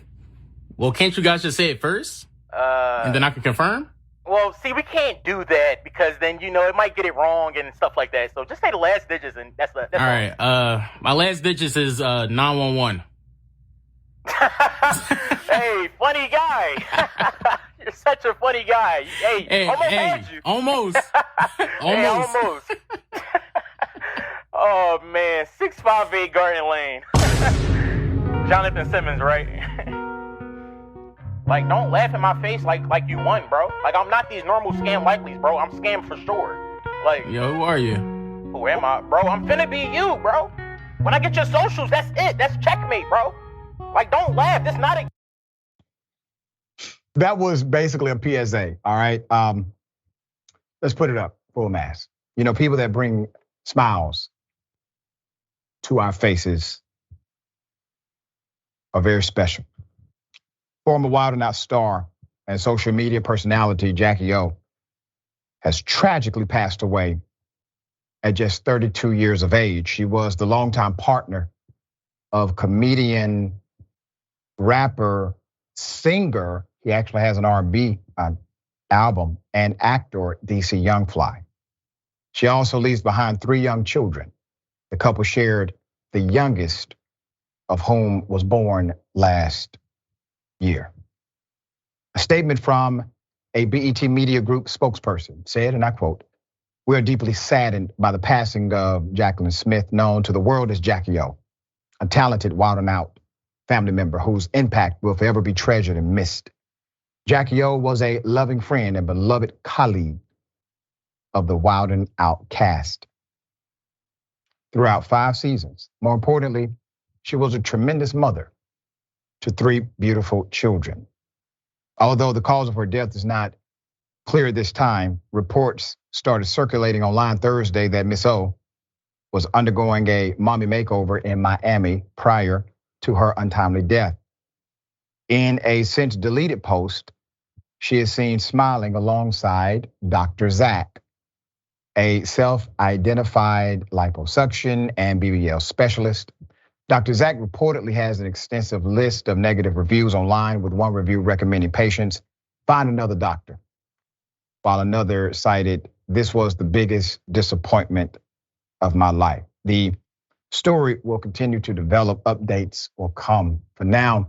Well, can't you guys just say it first? And then I can confirm? Well, see, we can't do that because then, it might get it wrong and stuff like that. So just say the last digits and that's all right, my last digits is 911. Hey, funny guy. You're such a funny guy. Hey, almost had you. Almost. Hey, almost. Oh man, 658 Garden Lane. Jonathan Simmons, right? Like, don't laugh in my face like you won, bro. Like, I'm not these normal scam likelies, bro. I'm scammed for sure. Like, yo, who are you? Who am I, bro? I'm finna be you, bro. When I get your socials, that's it. That's checkmate, bro. Like, don't laugh. That's not a. That was basically a PSA, all right? Let's put it up full mass. People that bring smiles to our faces are very special. Former Wild 'N Out star and social media personality Jacky O has tragically passed away at just 32 years of age. She was the longtime partner of comedian, rapper, singer. He actually has an R&B album, and actor DC Youngfly. She also leaves behind 3 young children. The couple shared the youngest of whom was born last year. A statement from a BET Media Group spokesperson said, and I quote, "We are deeply saddened by the passing of Jacqueline Smith, known to the world as Jacky O, a talented Wild 'N Out family member whose impact will forever be treasured and missed. Jacky O was a loving friend and beloved colleague of the Wild 'N Out cast throughout 5 seasons. More importantly, she was a tremendous mother to 3 beautiful children. Although the cause of her death is not clear at this time, reports started circulating online Thursday that Miss O was undergoing a mommy makeover in Miami prior to her untimely death. In a since deleted post, she is seen smiling alongside Dr. Zach, a self-identified liposuction and BBL specialist Dr. Zach reportedly has an extensive list of negative reviews online, with one review recommending patients find another doctor, while another cited, "This was the biggest disappointment of my life." The story will continue to develop. Updates will come. For now,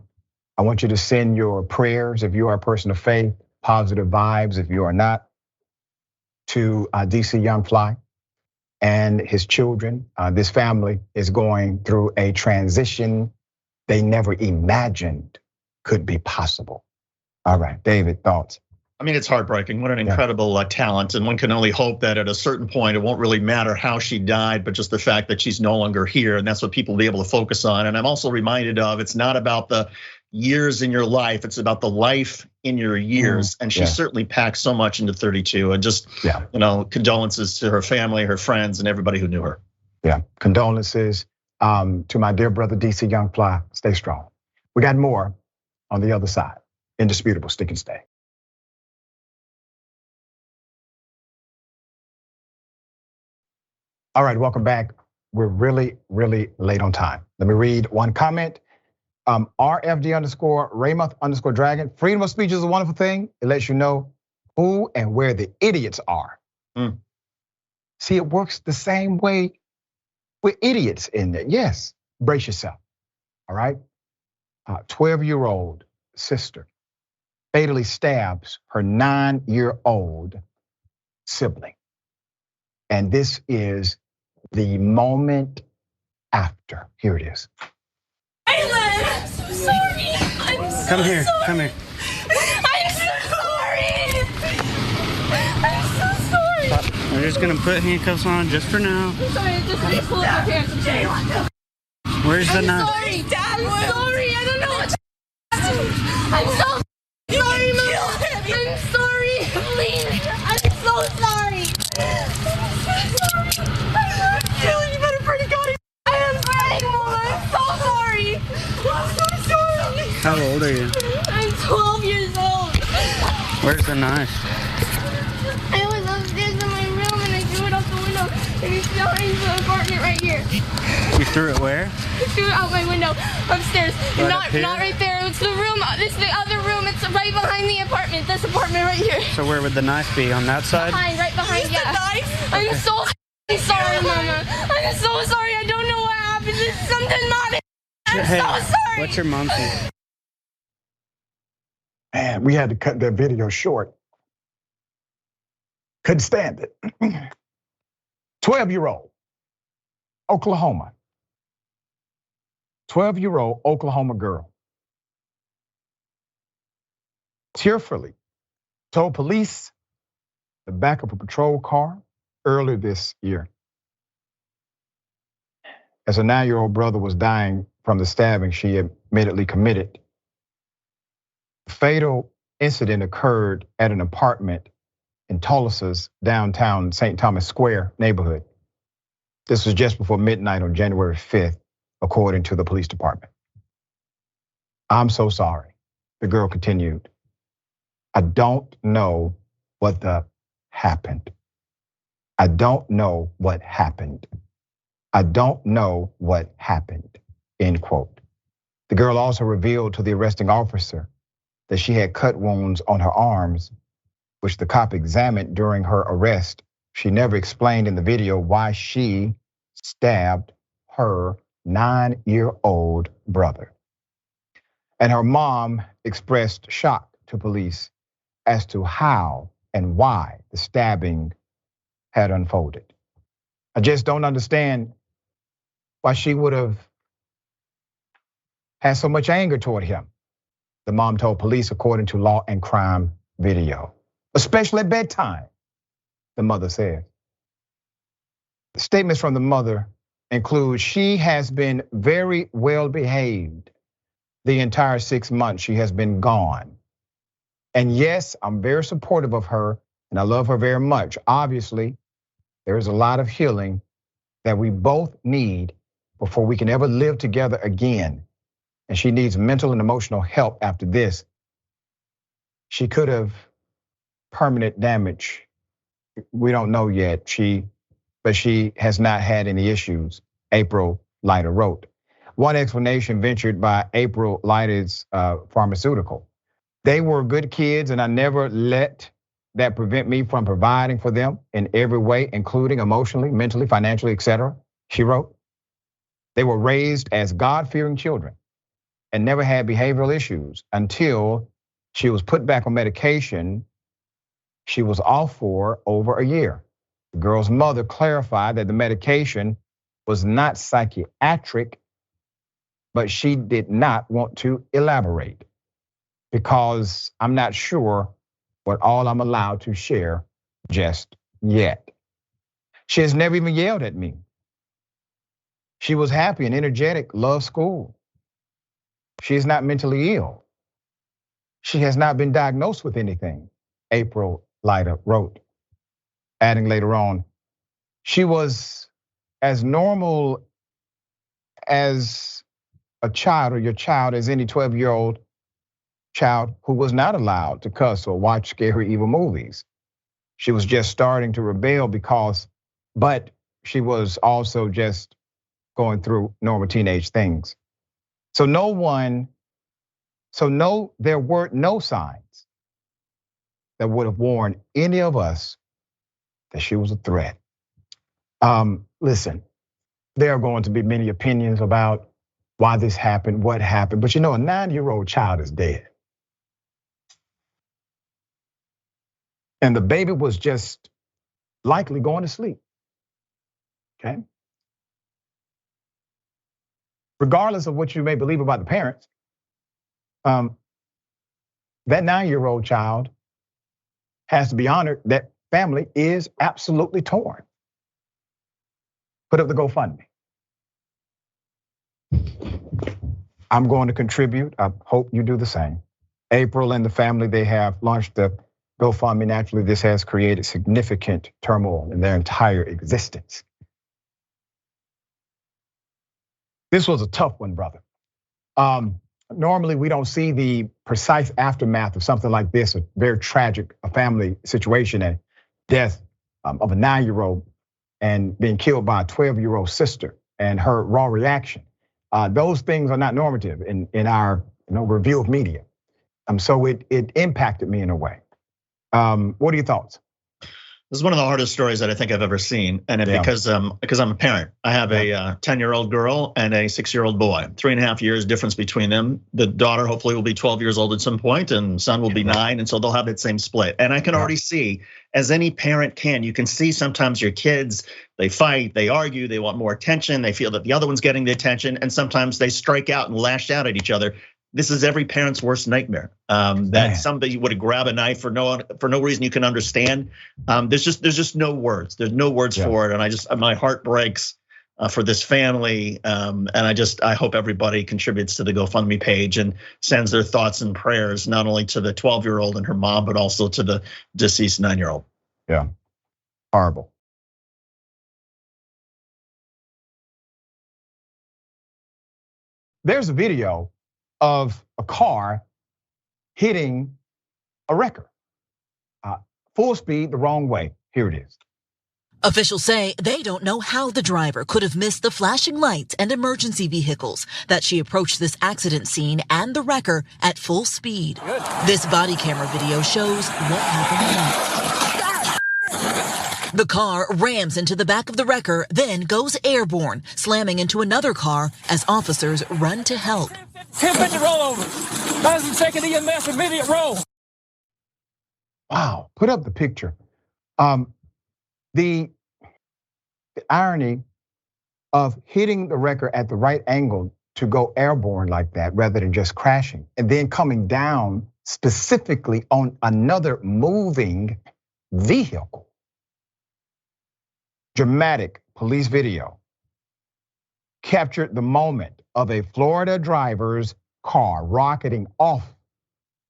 I want you to send your prayers if you are a person of faith, positive vibes if you are not, to DC Young Fly and his children. This family is going through a transition they never imagined could be possible. All right, David, thoughts? I mean, it's heartbreaking. What an incredible talent. And one can only hope that at a certain point, it won't really matter how she died, but just the fact that she's no longer here. And that's what people will be able to focus on. And I'm also reminded of, it's not about the years in your life, it's about the life in your years. And she certainly packed so much into 32. And just, condolences to her family, her friends, and everybody who knew her. Yeah, condolences to my dear brother, DC Young Fly. Stay strong. We got more on the other side. Indisputable, stick and stay. All right, welcome back. We're really, really late on time. Let me read one comment. RFD_Raymond_Dragon. Freedom of speech is a wonderful thing. It lets you know who and where the idiots are. See, it works the same way with idiots in there. Yes, brace yourself. All right. 12-year-old sister fatally stabs her 9-year-old sibling. And this is the moment after. Here it is. I'm so sorry. I'm so Come here. sorry. Come here. I'm so sorry. I'm so sorry. We're just gonna put handcuffs on just for now. I'm sorry. Just pull up your pants. Where's the knife? I'm sorry, Dad. I'm sorry. I don't know what to do. I'm so sorry, Mom. I'm sorry. Please. I'm so sorry. You better pray to God. I am sorry, Mom. I'm so sorry. I'm so sorry. How old are you? I'm 12 years old. Where's the knife? I was upstairs in my room and I threw it out the window and it's behind the apartment right here. You threw it where? I threw it out my window upstairs. Right not up here? right there. It's the room. It's the other room. It's right behind the apartment. This apartment right here. So where would the knife be? On that side? Right behind. Yeah. I'm so sorry, Mama. I'm so sorry. I don't know what happened. There's something not. I'm Hey, so sorry. what's your mom's name? Man, we had to cut that video short. Couldn't stand it. 12-year-old, Oklahoma. 12-year-old Oklahoma girl tearfully told police the back of a patrol car earlier this year, as her 9-year-old brother was dying from the stabbing she admittedly committed. The fatal incident occurred at an apartment in Tulsa's downtown St. Thomas Square neighborhood. This was just before midnight on January 5th, according to the police department. "I'm so sorry," the girl continued. "I don't know what happened. I don't know what happened. I don't know what happened," end quote. The girl also revealed to the arresting officer that she had cut wounds on her arms, which the cop examined during her arrest. She never explained in the video why she stabbed her 9-year-old brother. And her mom expressed shock to police as to how and why the stabbing had unfolded. "I just don't understand why she would have had so much anger toward him," the mom told police, according to Law and Crime video. "Especially at bedtime," the mother said. The statements from the mother include, "She has been very well behaved the entire 6 months she has been gone. And yes, I'm very supportive of her and I love her very much. Obviously, there is a lot of healing that we both need before we can ever live together again. And she needs mental and emotional help after this. She could have permanent damage. We don't know yet. But she has not had any issues," April Leiter wrote. One explanation ventured by April Lighted Pharmaceutical. They were good kids, and I never let that prevent me from providing for them in every way, including emotionally, mentally, financially, etc., she wrote. They were raised as God-fearing children and never had behavioral issues until she was put back on medication she was off for over a year. The girl's mother clarified that the medication was not psychiatric, but she did not want to elaborate because I'm not sure what all I'm allowed to share just yet. She has never even yelled at me. She was happy and energetic, loved school. She is not mentally ill. She has not been diagnosed with anything, April Leiter wrote, adding later on, she was as normal as a child or your child as any 12-year-old child who was not allowed to cuss or watch scary, evil movies. She was just starting to rebel but she was also just going through normal teenage things. There were no signs that would have warned any of us that she was a threat. Listen, there are going to be many opinions about why this happened, what happened, but a 9-year-old child is dead. And the baby was just likely going to sleep, okay? Regardless of what you may believe about the parents, that 9-year-old child has to be honored. That family is absolutely torn. Put up the GoFundMe. I'm going to contribute. I hope you do the same. April and the family, they have launched the GoFundMe. Naturally, this has created significant turmoil in their entire existence. This was a tough one, brother. Normally, we don't see the precise aftermath of something like this, a very tragic family situation and death of a 9-year-old and being killed by a 12-year-old sister and her raw reaction. Those things are not normative in our review of media. So it impacted me in a way. What are your thoughts? This is one of the hardest stories that I think I've ever seen, and because I'm a parent. I have a 10-year-old girl and a 6-year-old boy. 3.5 years difference between them. The daughter hopefully will be 12 years old at some point, and son will be 9, and so they'll have that same split. And I can already see, as any parent can, you can see sometimes your kids, they fight, they argue, they want more attention, they feel that the other one's getting the attention, and sometimes they strike out and lash out at each other. This is every parent's worst nightmare. That somebody would grab a knife for no reason you can understand. There's just no words. There's no words for it, and my heart breaks for this family. And I hope everybody contributes to the GoFundMe page and sends their thoughts and prayers not only to the 12-year-old and her mom, but also to the deceased 9-year-old. Yeah, horrible. There's a video of a car hitting a wrecker. Full speed the wrong way. Here it is. Officials say they don't know how the driver could have missed the flashing lights and emergency vehicles, that she approached this accident scene and the wrecker at full speed. This body camera video shows what happened next. The car rams into the back of the wrecker, then goes airborne, slamming into another car as officers run to help. 10-50 rollover. 1,000 EMS immediate roll. Wow, put up the picture. The irony of hitting the wrecker at the right angle to go airborne like that rather than just crashing, and then coming down specifically on another moving vehicle. Dramatic police video captured the moment of a Florida driver's car rocketing off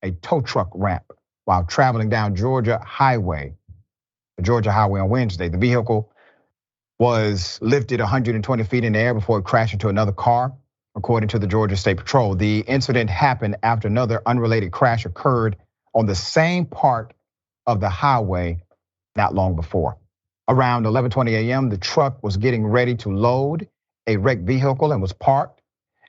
a tow truck ramp while traveling down the Georgia highway on Wednesday. The vehicle was lifted 120 feet in the air before it crashed into another car, according to the Georgia State Patrol. The incident happened after another unrelated crash occurred on the same part of the highway not long before. Around 11:20 a.m., the truck was getting ready to load a wrecked vehicle and was parked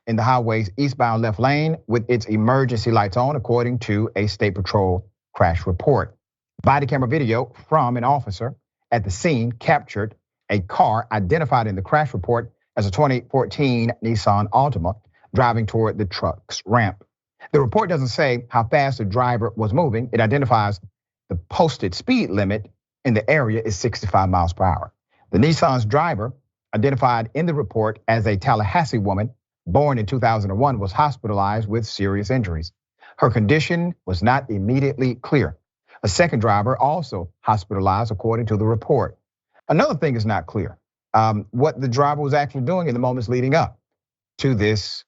in the highway's eastbound left lane with its emergency lights on, according to a State Patrol crash report. Body camera video from an officer at the scene captured a car identified in the crash report as a 2014 Nissan Altima driving toward the truck's ramp. The report doesn't say how fast the driver was moving. It identifies the posted speed limit in the area is 65 miles per hour. The Nissan's driver, identified in the report as a Tallahassee woman born in 2001, was hospitalized with serious injuries. Her condition was not immediately clear. A second driver also hospitalized, according to the report. Another thing is not clear, what the driver was actually doing in the moments leading up to this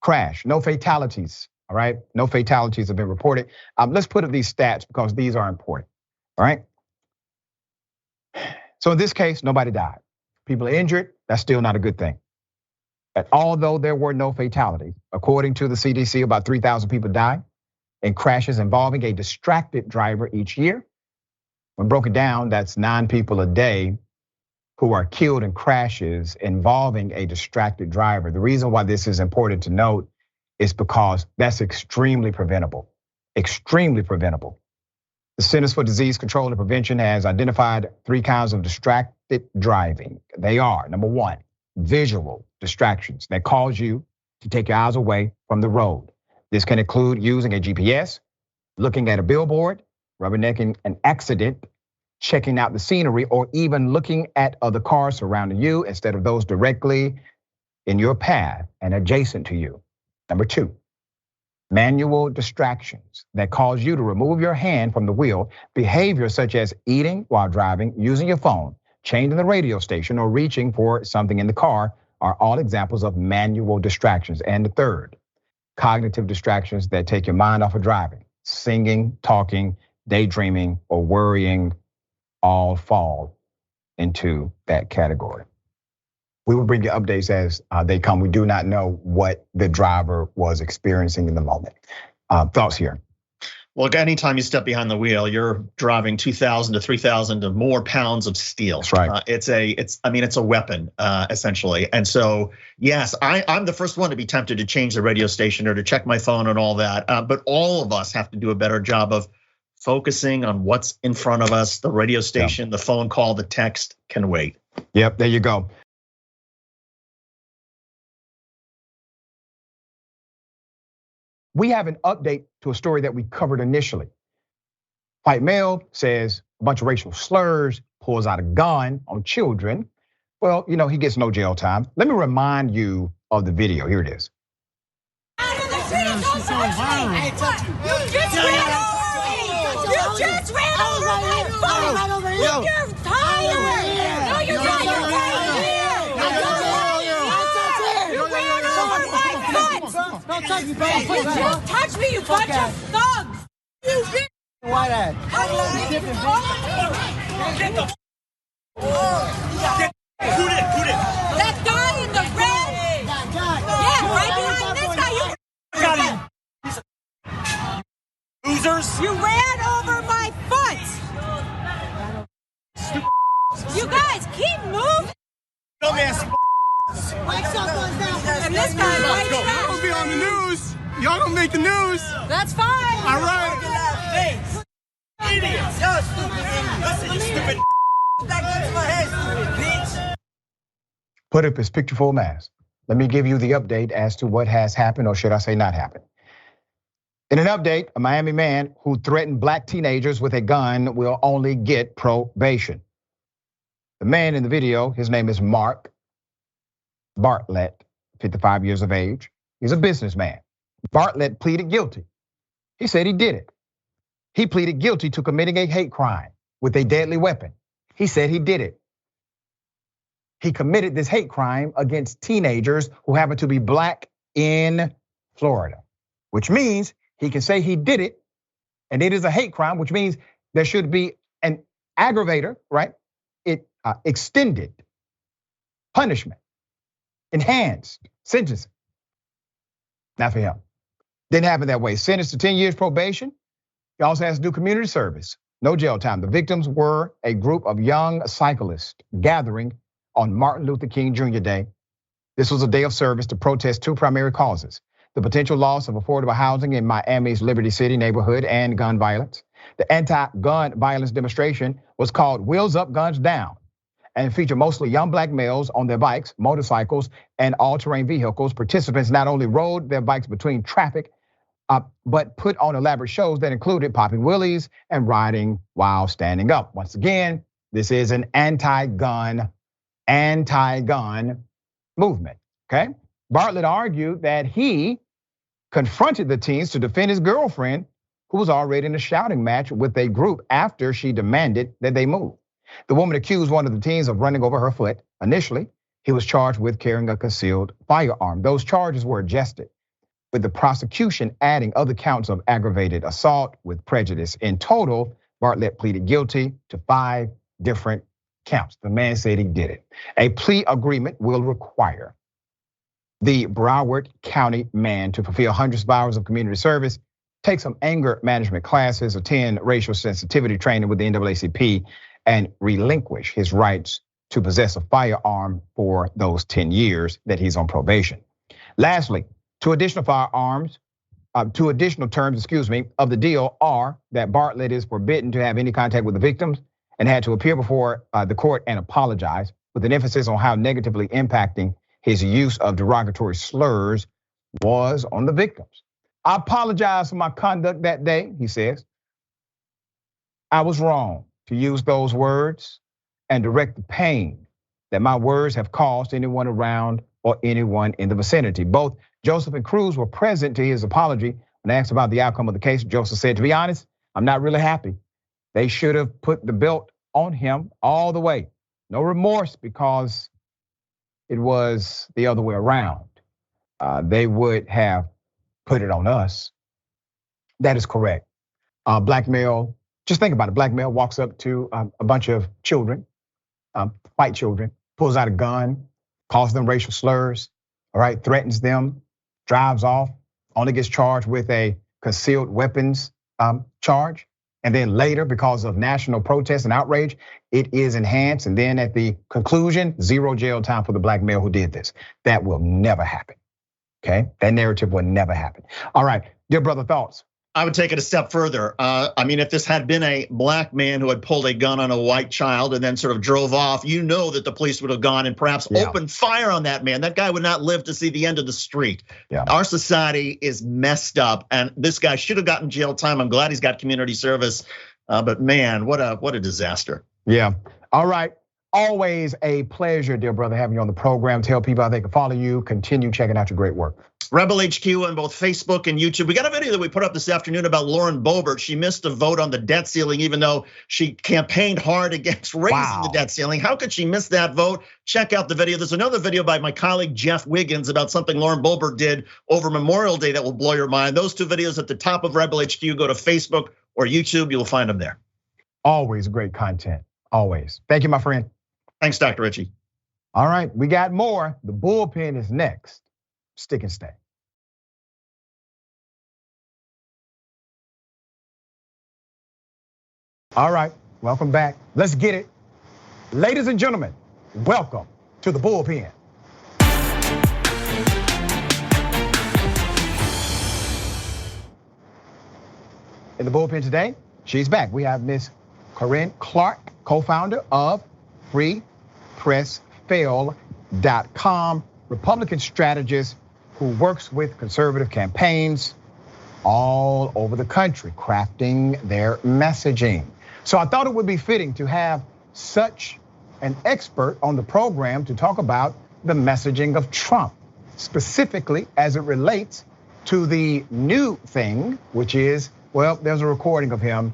crash. No fatalities, all right? No fatalities have been reported. Let's put up these stats because these are important, all right? So in this case, nobody died. People are injured, that's still not a good thing. And although there were no fatalities, according to the CDC, about 3,000 people die in crashes involving a distracted driver each year. When broken down, that's 9 people a day who are killed in crashes involving a distracted driver. The reason why this is important to note is because that's extremely preventable, extremely preventable. The Centers for Disease Control and Prevention has identified 3 kinds of distracted driving. They are, number 1, visual distractions that cause you to take your eyes away from the road. This can include using a GPS, looking at a billboard, rubbernecking an accident, checking out the scenery, or even looking at other cars surrounding you instead of those directly in your path and adjacent to you. Number 2, manual distractions that cause you to remove your hand from the wheel. Behavior such as eating while driving, using your phone, changing the radio station, or reaching for something in the car are all examples of manual distractions. And the third, cognitive distractions that take your mind off of driving. Singing, talking, daydreaming, or worrying all fall into that category. We will bring you updates as they come. We do not know what the driver was experiencing in the moment. Thoughts here? Well, anytime you step behind the wheel, you're driving 2,000 to 3,000 or more pounds of steel. That's right. It's a weapon essentially. And so, yes, I'm the first one to be tempted to change the radio station or to check my phone and all that. But all of us have to do a better job of focusing on what's in front of us. The radio station, the phone call, the text can wait. Yep, there you go. We have an update to a story that we covered initially. White male says a bunch of racial slurs, pulls out a gun on children. Well, he gets no jail time. Let me remind you of the video. Here it is. You just ran over my foot! You're tired! No, you're not. You're right here! You ran over my foot! Don't touch me, bro. You just touched me, you bunch of thugs! You bitch! Why that? Get the who did? That guy in the red! Yeah, right behind this guy, you losers! You ran over my foot! You guys keep moving! Dumbass! And this guy right here! Y'all gonna be on the news! Y'all gonna make the news! That's fine! All right! Idiots! Y'all stupid idiots! Listen, you stupid that gun to my head, stupid bitch! Put up his picture full mask. Let me give you the update as to what has happened, or should I say not happened. In an update, a Miami man who threatened black teenagers with a gun will only get probation. The man in the video, his name is Mark Bartlett, 55 years of age. He's a businessman. Bartlett pleaded guilty. He said he did it. He pleaded guilty to committing a hate crime with a deadly weapon. He said he did it. He committed this hate crime against teenagers who happen to be black in Florida, which means he can say he did it, and it is a hate crime, which means there should be an aggravator, right? It extended punishment, enhanced sentencing. Not for him. Didn't happen that way. Sentenced to 10 years probation. He also has to do community service. No jail time. The victims were a group of young cyclists gathering on Martin Luther King Jr. Day. This was a day of service to protest two primary causes: the potential loss of affordable housing in Miami's Liberty City neighborhood and gun violence. The anti-gun violence demonstration was called Wheels Up, Guns Down, and featured mostly young black males on their bikes, motorcycles, and all-terrain vehicles. Participants not only rode their bikes between traffic, but put on elaborate shows that included popping wheelies and riding while standing up. Once again, this is an anti-gun movement, okay? Bartlett argued that he confronted the teens to defend his girlfriend, who was already in a shouting match with a group after she demanded that they move. The woman accused one of the teens of running over her foot. Initially, he was charged with carrying a concealed firearm. Those charges were adjusted, with the prosecution adding other counts of aggravated assault with prejudice. In total, Bartlett pleaded guilty to 5 different counts. The man said he did it. A plea agreement will require the Broward County man to fulfill hundreds of hours of community service, take some anger management classes, attend racial sensitivity training with the NAACP, and relinquish his rights to possess a firearm for those 10 years that he's on probation. Lastly, two additional terms, of the deal are that Bartlett is forbidden to have any contact with the victims and had to appear before the court and apologize, with an emphasis on how negatively impacting his use of derogatory slurs was on the victims. I apologize for my conduct that day, he says. I was wrong to use those words and direct the pain that my words have caused anyone around or anyone in the vicinity. Both Joseph and Cruz were present to his apology. When asked about the outcome of the case, Joseph said, "To be honest, I'm not really happy. They should have put the belt on him all the way. No remorse, because it was the other way around. They would have put it on us." That is correct. Black male, just think about it. Black male walks up to a bunch of children, white children, pulls out a gun, calls them racial slurs, all right, threatens them, drives off, only gets charged with a concealed weapons charge. And then later, because of national protest and outrage, it is enhanced. And then at the conclusion, 0 jail time for the black male who did this. That will never happen, okay? That narrative will never happen. All right, dear brother, thoughts? I would take it a step further. I mean, if this had been a black man who had pulled a gun on a white child and then sort of drove off, you know that the police would have gone and perhaps opened fire on that man. That guy would not live to see the end of the street. Our society is messed up, and this guy should have gotten jail time. I'm glad he's got community service, but man, what a disaster. Yeah, all right. Always a pleasure, dear brother, having you on the program. Tell people how they can follow you. Continue checking out your great work. Rebel HQ on both Facebook and YouTube. We got a video that we put up this afternoon about Lauren Boebert. She missed a vote on the debt ceiling, even though she campaigned hard against raising the debt ceiling. How could she miss that vote? Check out the video. There's another video by my colleague Jeff Wiggins about something Lauren Boebert did over Memorial Day that will blow your mind. Those 2 videos at the top of Rebel HQ. Go to Facebook or YouTube, you'll find them there. Always great content, always. Thank you, my friend. Thanks, Dr. Richey. All right, we got more. The bullpen is next. Stick and stay. All right, welcome back. Let's get it. Ladies and gentlemen, welcome to the bullpen. In the bullpen today, she's back. We have Miss Corinne Clark, co-founder of FreePressFail.com, Republican strategist who works with conservative campaigns all over the country, crafting their messaging. So I thought it would be fitting to have such an expert on the program to talk about the messaging of Trump, specifically as it relates to the new thing, which is, well, there's a recording of him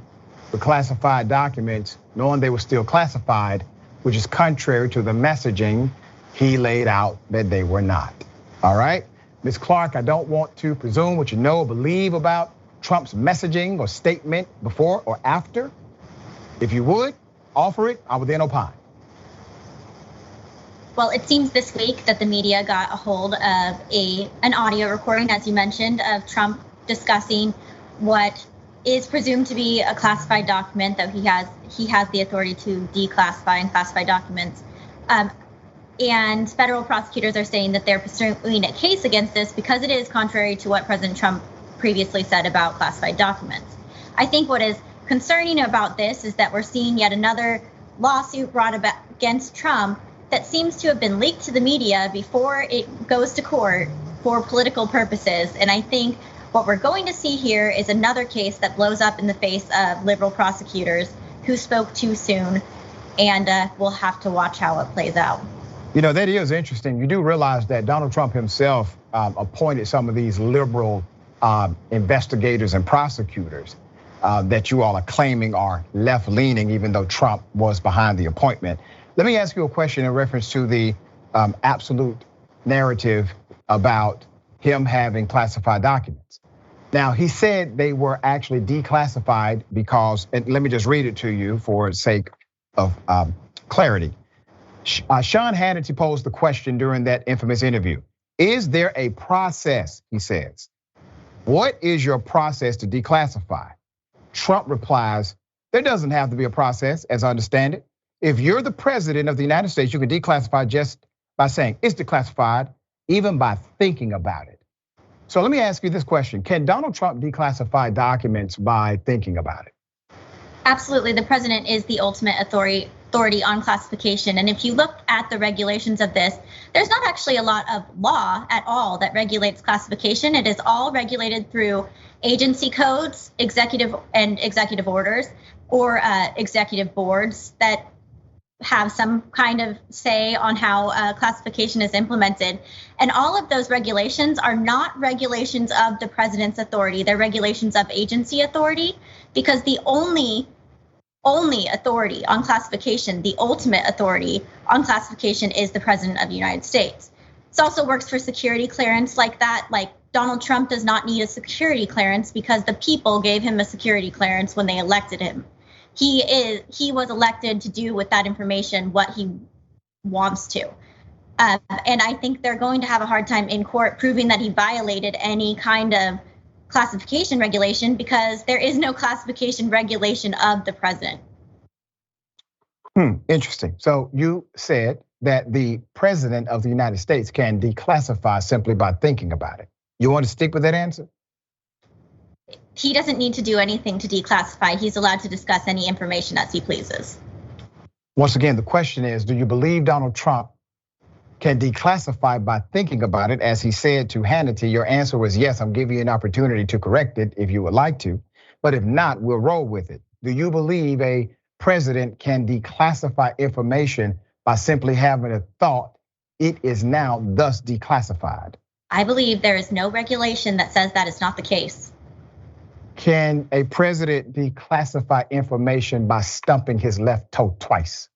with classified documents, knowing they were still classified, which is contrary to the messaging he laid out that they were not. All right, Ms. Clark, I don't want to presume what you know or believe about Trump's messaging or statement before or after. If you would, offer it, I would then opine. Well, it seems this week that the media got a hold of an audio recording, as you mentioned, of Trump discussing what is presumed to be a classified document that he has the authority to declassify and classify documents. And federal prosecutors are saying that they're pursuing a case against this because it is contrary to what President Trump previously said about classified documents. I think what is concerning about this is that we're seeing yet another lawsuit brought about against Trump that seems to have been leaked to the media before it goes to court for political purposes. And I think what we're going to see here is another case that blows up in the face of liberal prosecutors who spoke too soon, and we'll have to watch how it plays out. You know, that is interesting. You do realize that Donald Trump himself appointed some of these liberal investigators and prosecutors that you all are claiming are left-leaning, even though Trump was behind the appointment. Let me ask you a question in reference to the absolute narrative about him having classified documents. Now, he said they were actually declassified because, and let me just read it to you for the sake of clarity. Sean Hannity posed the question during that infamous interview. Is there a process, he says. What is your process to declassify? Trump replies, there doesn't have to be a process, as I understand it. If you're the president of the United States, you can declassify just by saying it's declassified, even by thinking about it. So let me ask you this question. Can Donald Trump declassify documents by thinking about it? Absolutely. The president is the ultimate authority on classification. And if you look at the regulations of this, there's not actually a lot of law at all that regulates classification. It is all regulated through agency codes, executive orders, or executive boards that have some kind of say on how classification is implemented. And all of those regulations are not regulations of the president's authority. They're regulations of agency authority, because the only authority on classification, the ultimate authority on classification, is the president of the United States. It also works for security clearance like that. Like Donald Trump does not need a security clearance because the people gave him a security clearance when they elected him. He was elected to do with that information what he wants to. And I think they're going to have a hard time in court proving that he violated any kind of classification regulation, because there is no classification regulation of the president. Interesting. So you said that the president of the United States can declassify simply by thinking about it. You want to stick with that answer? He doesn't need to do anything to declassify. He's allowed to discuss any information as he pleases. Once again, the question is, do you believe Donald Trump can declassify by thinking about it? As he said to Hannity, your answer was yes. I'm giving you an opportunity to correct it if you would like to. But if not, we'll roll with it. Do you believe a president can declassify information by simply having a thought, it is now thus declassified? I believe there is no regulation that says that is not the case. Can a president declassify information by stumping his left toe twice?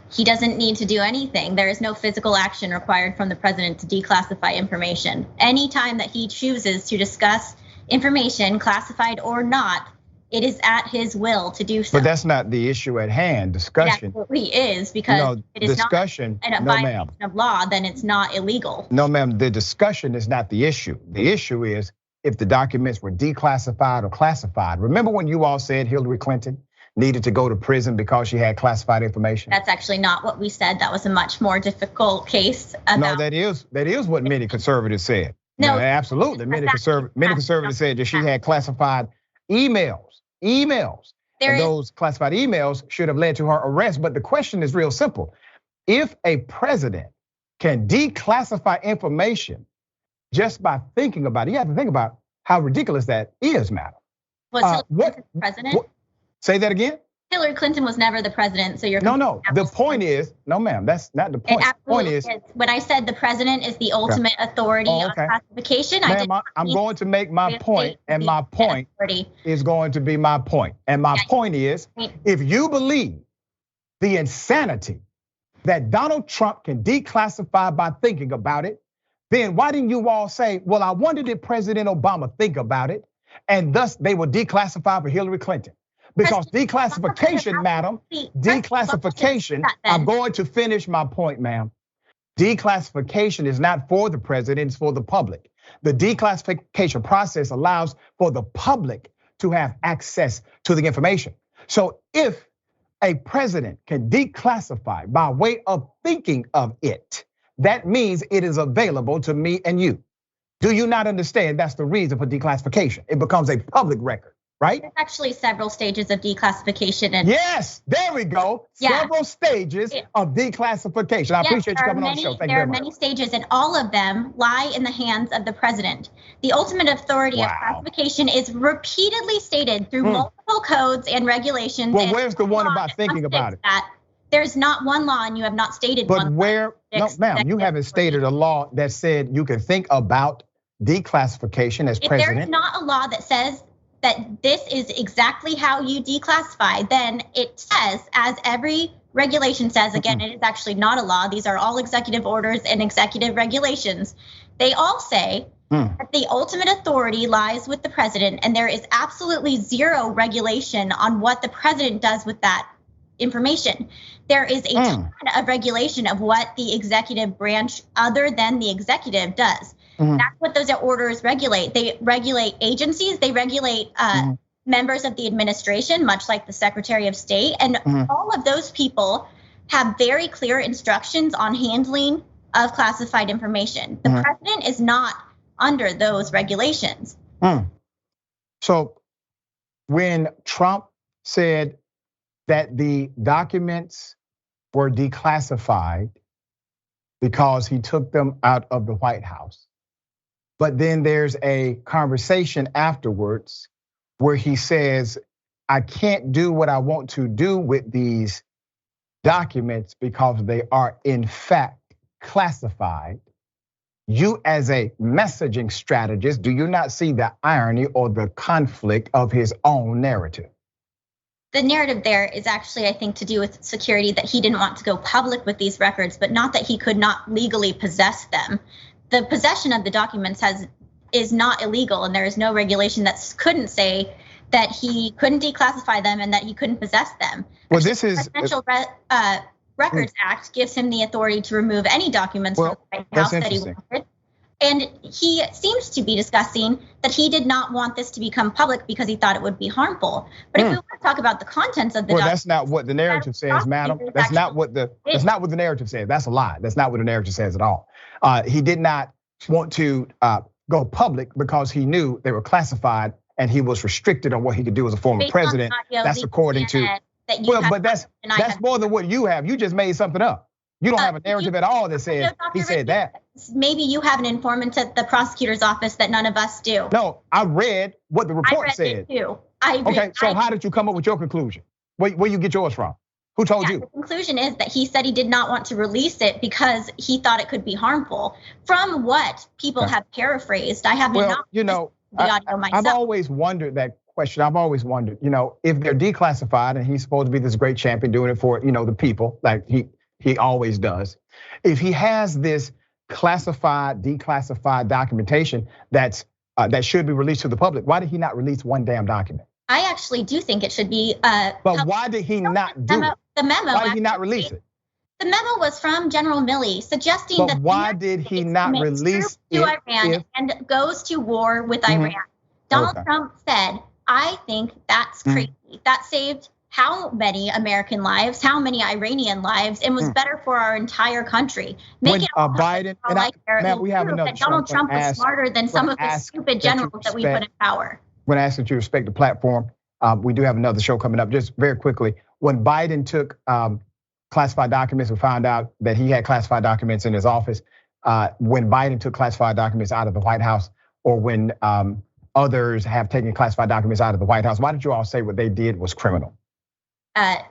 He doesn't need to do anything. There is no physical action required from the president to declassify information. Anytime that he chooses to discuss information, classified or not, it is at his will to do so. But that's not the issue at hand. Discussion. It absolutely is, because it is discussion, not a violation of law, then it's not illegal. No, ma'am, the discussion is not the issue. The issue is if the documents were declassified or classified. Remember when you all said Hillary Clinton needed to go to prison because she had classified information? That's actually not what we said. That was a much more difficult case. No, that is what many conservatives said. No, absolutely. Many conservatives said that she had classified emails. And those classified emails should have led to her arrest. But the question is real simple. If a president can declassify information just by thinking about it, you have to think about how ridiculous that is, madam. Was Hillary Clinton the president? Say that again? Hillary Clinton was never the president, so you're no. The point is, no, ma'am, that's not the point. The point is, when I said the president is the ultimate authority on classification, I'm going to make my point, and my point is going to be my point. And my point is, if you believe the insanity that Donald Trump can declassify by thinking about it, then why didn't you all say, well, I wonder did President Obama think about it, and thus they will declassify for Hillary Clinton? Because declassification, madam, declassification, I'm going to finish my point, ma'am. Declassification is not for the president, it's for the public. The declassification process allows for the public to have access to the information. So if a president can declassify by way of thinking of it, that means it is available to me and you. Do you not understand that's the reason for declassification? It becomes a public record, right? There's actually several stages of declassification. And yes, there we go. Yeah. Several stages of declassification. I appreciate you coming on the show. Thank you very much. There are many stages, and all of them lie in the hands of the president. The ultimate authority of classification is repeatedly stated through multiple codes and regulations. Well, where's the one about thinking about it? There's not one law, and you have not stated one. But where? No, ma'am, you haven't stated a law that said you can think about declassification as president. If there's not a law that says that this is exactly how you declassify, then it says, as every regulation says, again, it is actually not a law. These are all executive orders and executive regulations. They all say that the ultimate authority lies with the president, and there is absolutely zero regulation on what the president does with that information. There is a ton of regulation of what the executive branch, other than the executive, does. That's what those orders regulate. They regulate agencies, they regulate members of the administration, much like the Secretary of State. And all of those people have very clear instructions on handling of classified information. The president is not under those regulations. So when Trump said that the documents were declassified because he took them out of the White House, but then there's a conversation afterwards where he says, I can't do what I want to do with these documents because they are in fact classified. You as a messaging strategist, do you not see the irony or the conflict of his own narrative? The narrative there is actually, I think, to do with security, that he didn't want to go public with these records, but not that he could not legally possess them. The possession of the documents is not illegal, and there is no regulation that couldn't say that he couldn't declassify them and that he couldn't possess them. Well, this is the Presidential Records Act gives him the authority to remove any documents from the White House that he wanted. And he seems to be discussing that he did not want this to become public because he thought it would be harmful. But if we want to talk about the contents of the documents, that's not what the narrative says, madam. That's not what the narrative says. That's a lie. That's not what the narrative says at all. He did not want to go public because he knew they were classified and he was restricted on what he could do as a former president. That's according to. Well, but that's more than what you have. You just made something up. You don't have a narrative at all that says he said that. Maybe you have an informant at the prosecutor's office that none of us do. No, I read what the report said. Too. Okay, so how did you come up with your conclusion? Where you get yours from? Who told you? The conclusion is that he said he did not want to release it because he thought it could be harmful. From what people have paraphrased, I have not. You know, the audio myself. I've always wondered that question. I've always wondered, if they're declassified and he's supposed to be this great champion doing it for, the people, like he always does. If he has this classified, declassified documentation that should be released to the public, why did he not release one damn document? I actually do think it should be. But why did he not do it? The memo. Why did he not release it? The memo was from General Milley suggesting that. But why did he not release it? To Iran and goes to war with Iran. Donald Trump said, "I think that's crazy. That saved how many American lives, how many Iranian lives, and was better for our entire country." When Biden and we have another. Donald Trump was smarter than some of the stupid generals that we put in power. When I ask that you respect the platform, we do have another show coming up. Just very quickly, when Biden took classified documents, we found out that he had classified documents in his office. When Biden took classified documents out of the White House, or when others have taken classified documents out of the White House, why did you all say what they did was criminal?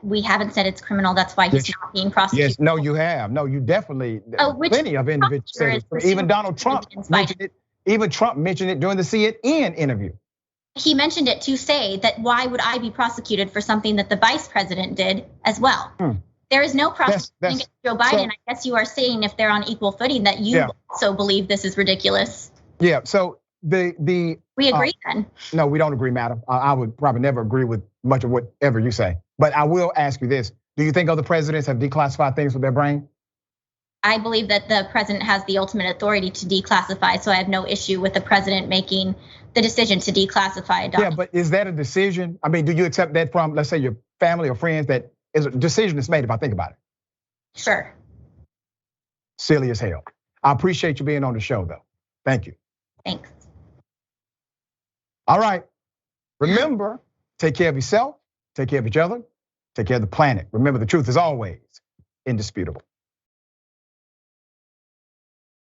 We haven't said it's criminal. That's why he's not being prosecuted. Yes, no, you have. No, you definitely. Plenty of individuals said it. Even Donald Trump mentioned it. Even Trump mentioned it during the CNN interview. He mentioned it to say that why would I be prosecuted for something that the vice president did as well? There is no prosecution against Joe Biden. I guess you are saying, if they're on equal footing, that you also believe this is ridiculous. Yeah. So we agree then. No, we don't agree, madam. I would probably never agree with much of whatever you say. But I will ask you this: do you think other presidents have declassified things with their brain? I believe that the president has the ultimate authority to declassify, so I have no issue with the president making the decision to declassify a document. Yeah, but is that a decision? I mean, do you accept that from, let's say, your family or friends that is a decision that's made if I think about it. Sure. Silly as hell. I appreciate you being on the show, though. Thank you. Thanks. All right. Remember, take care of yourself, take care of each other, take care of the planet. Remember, the truth is always indisputable.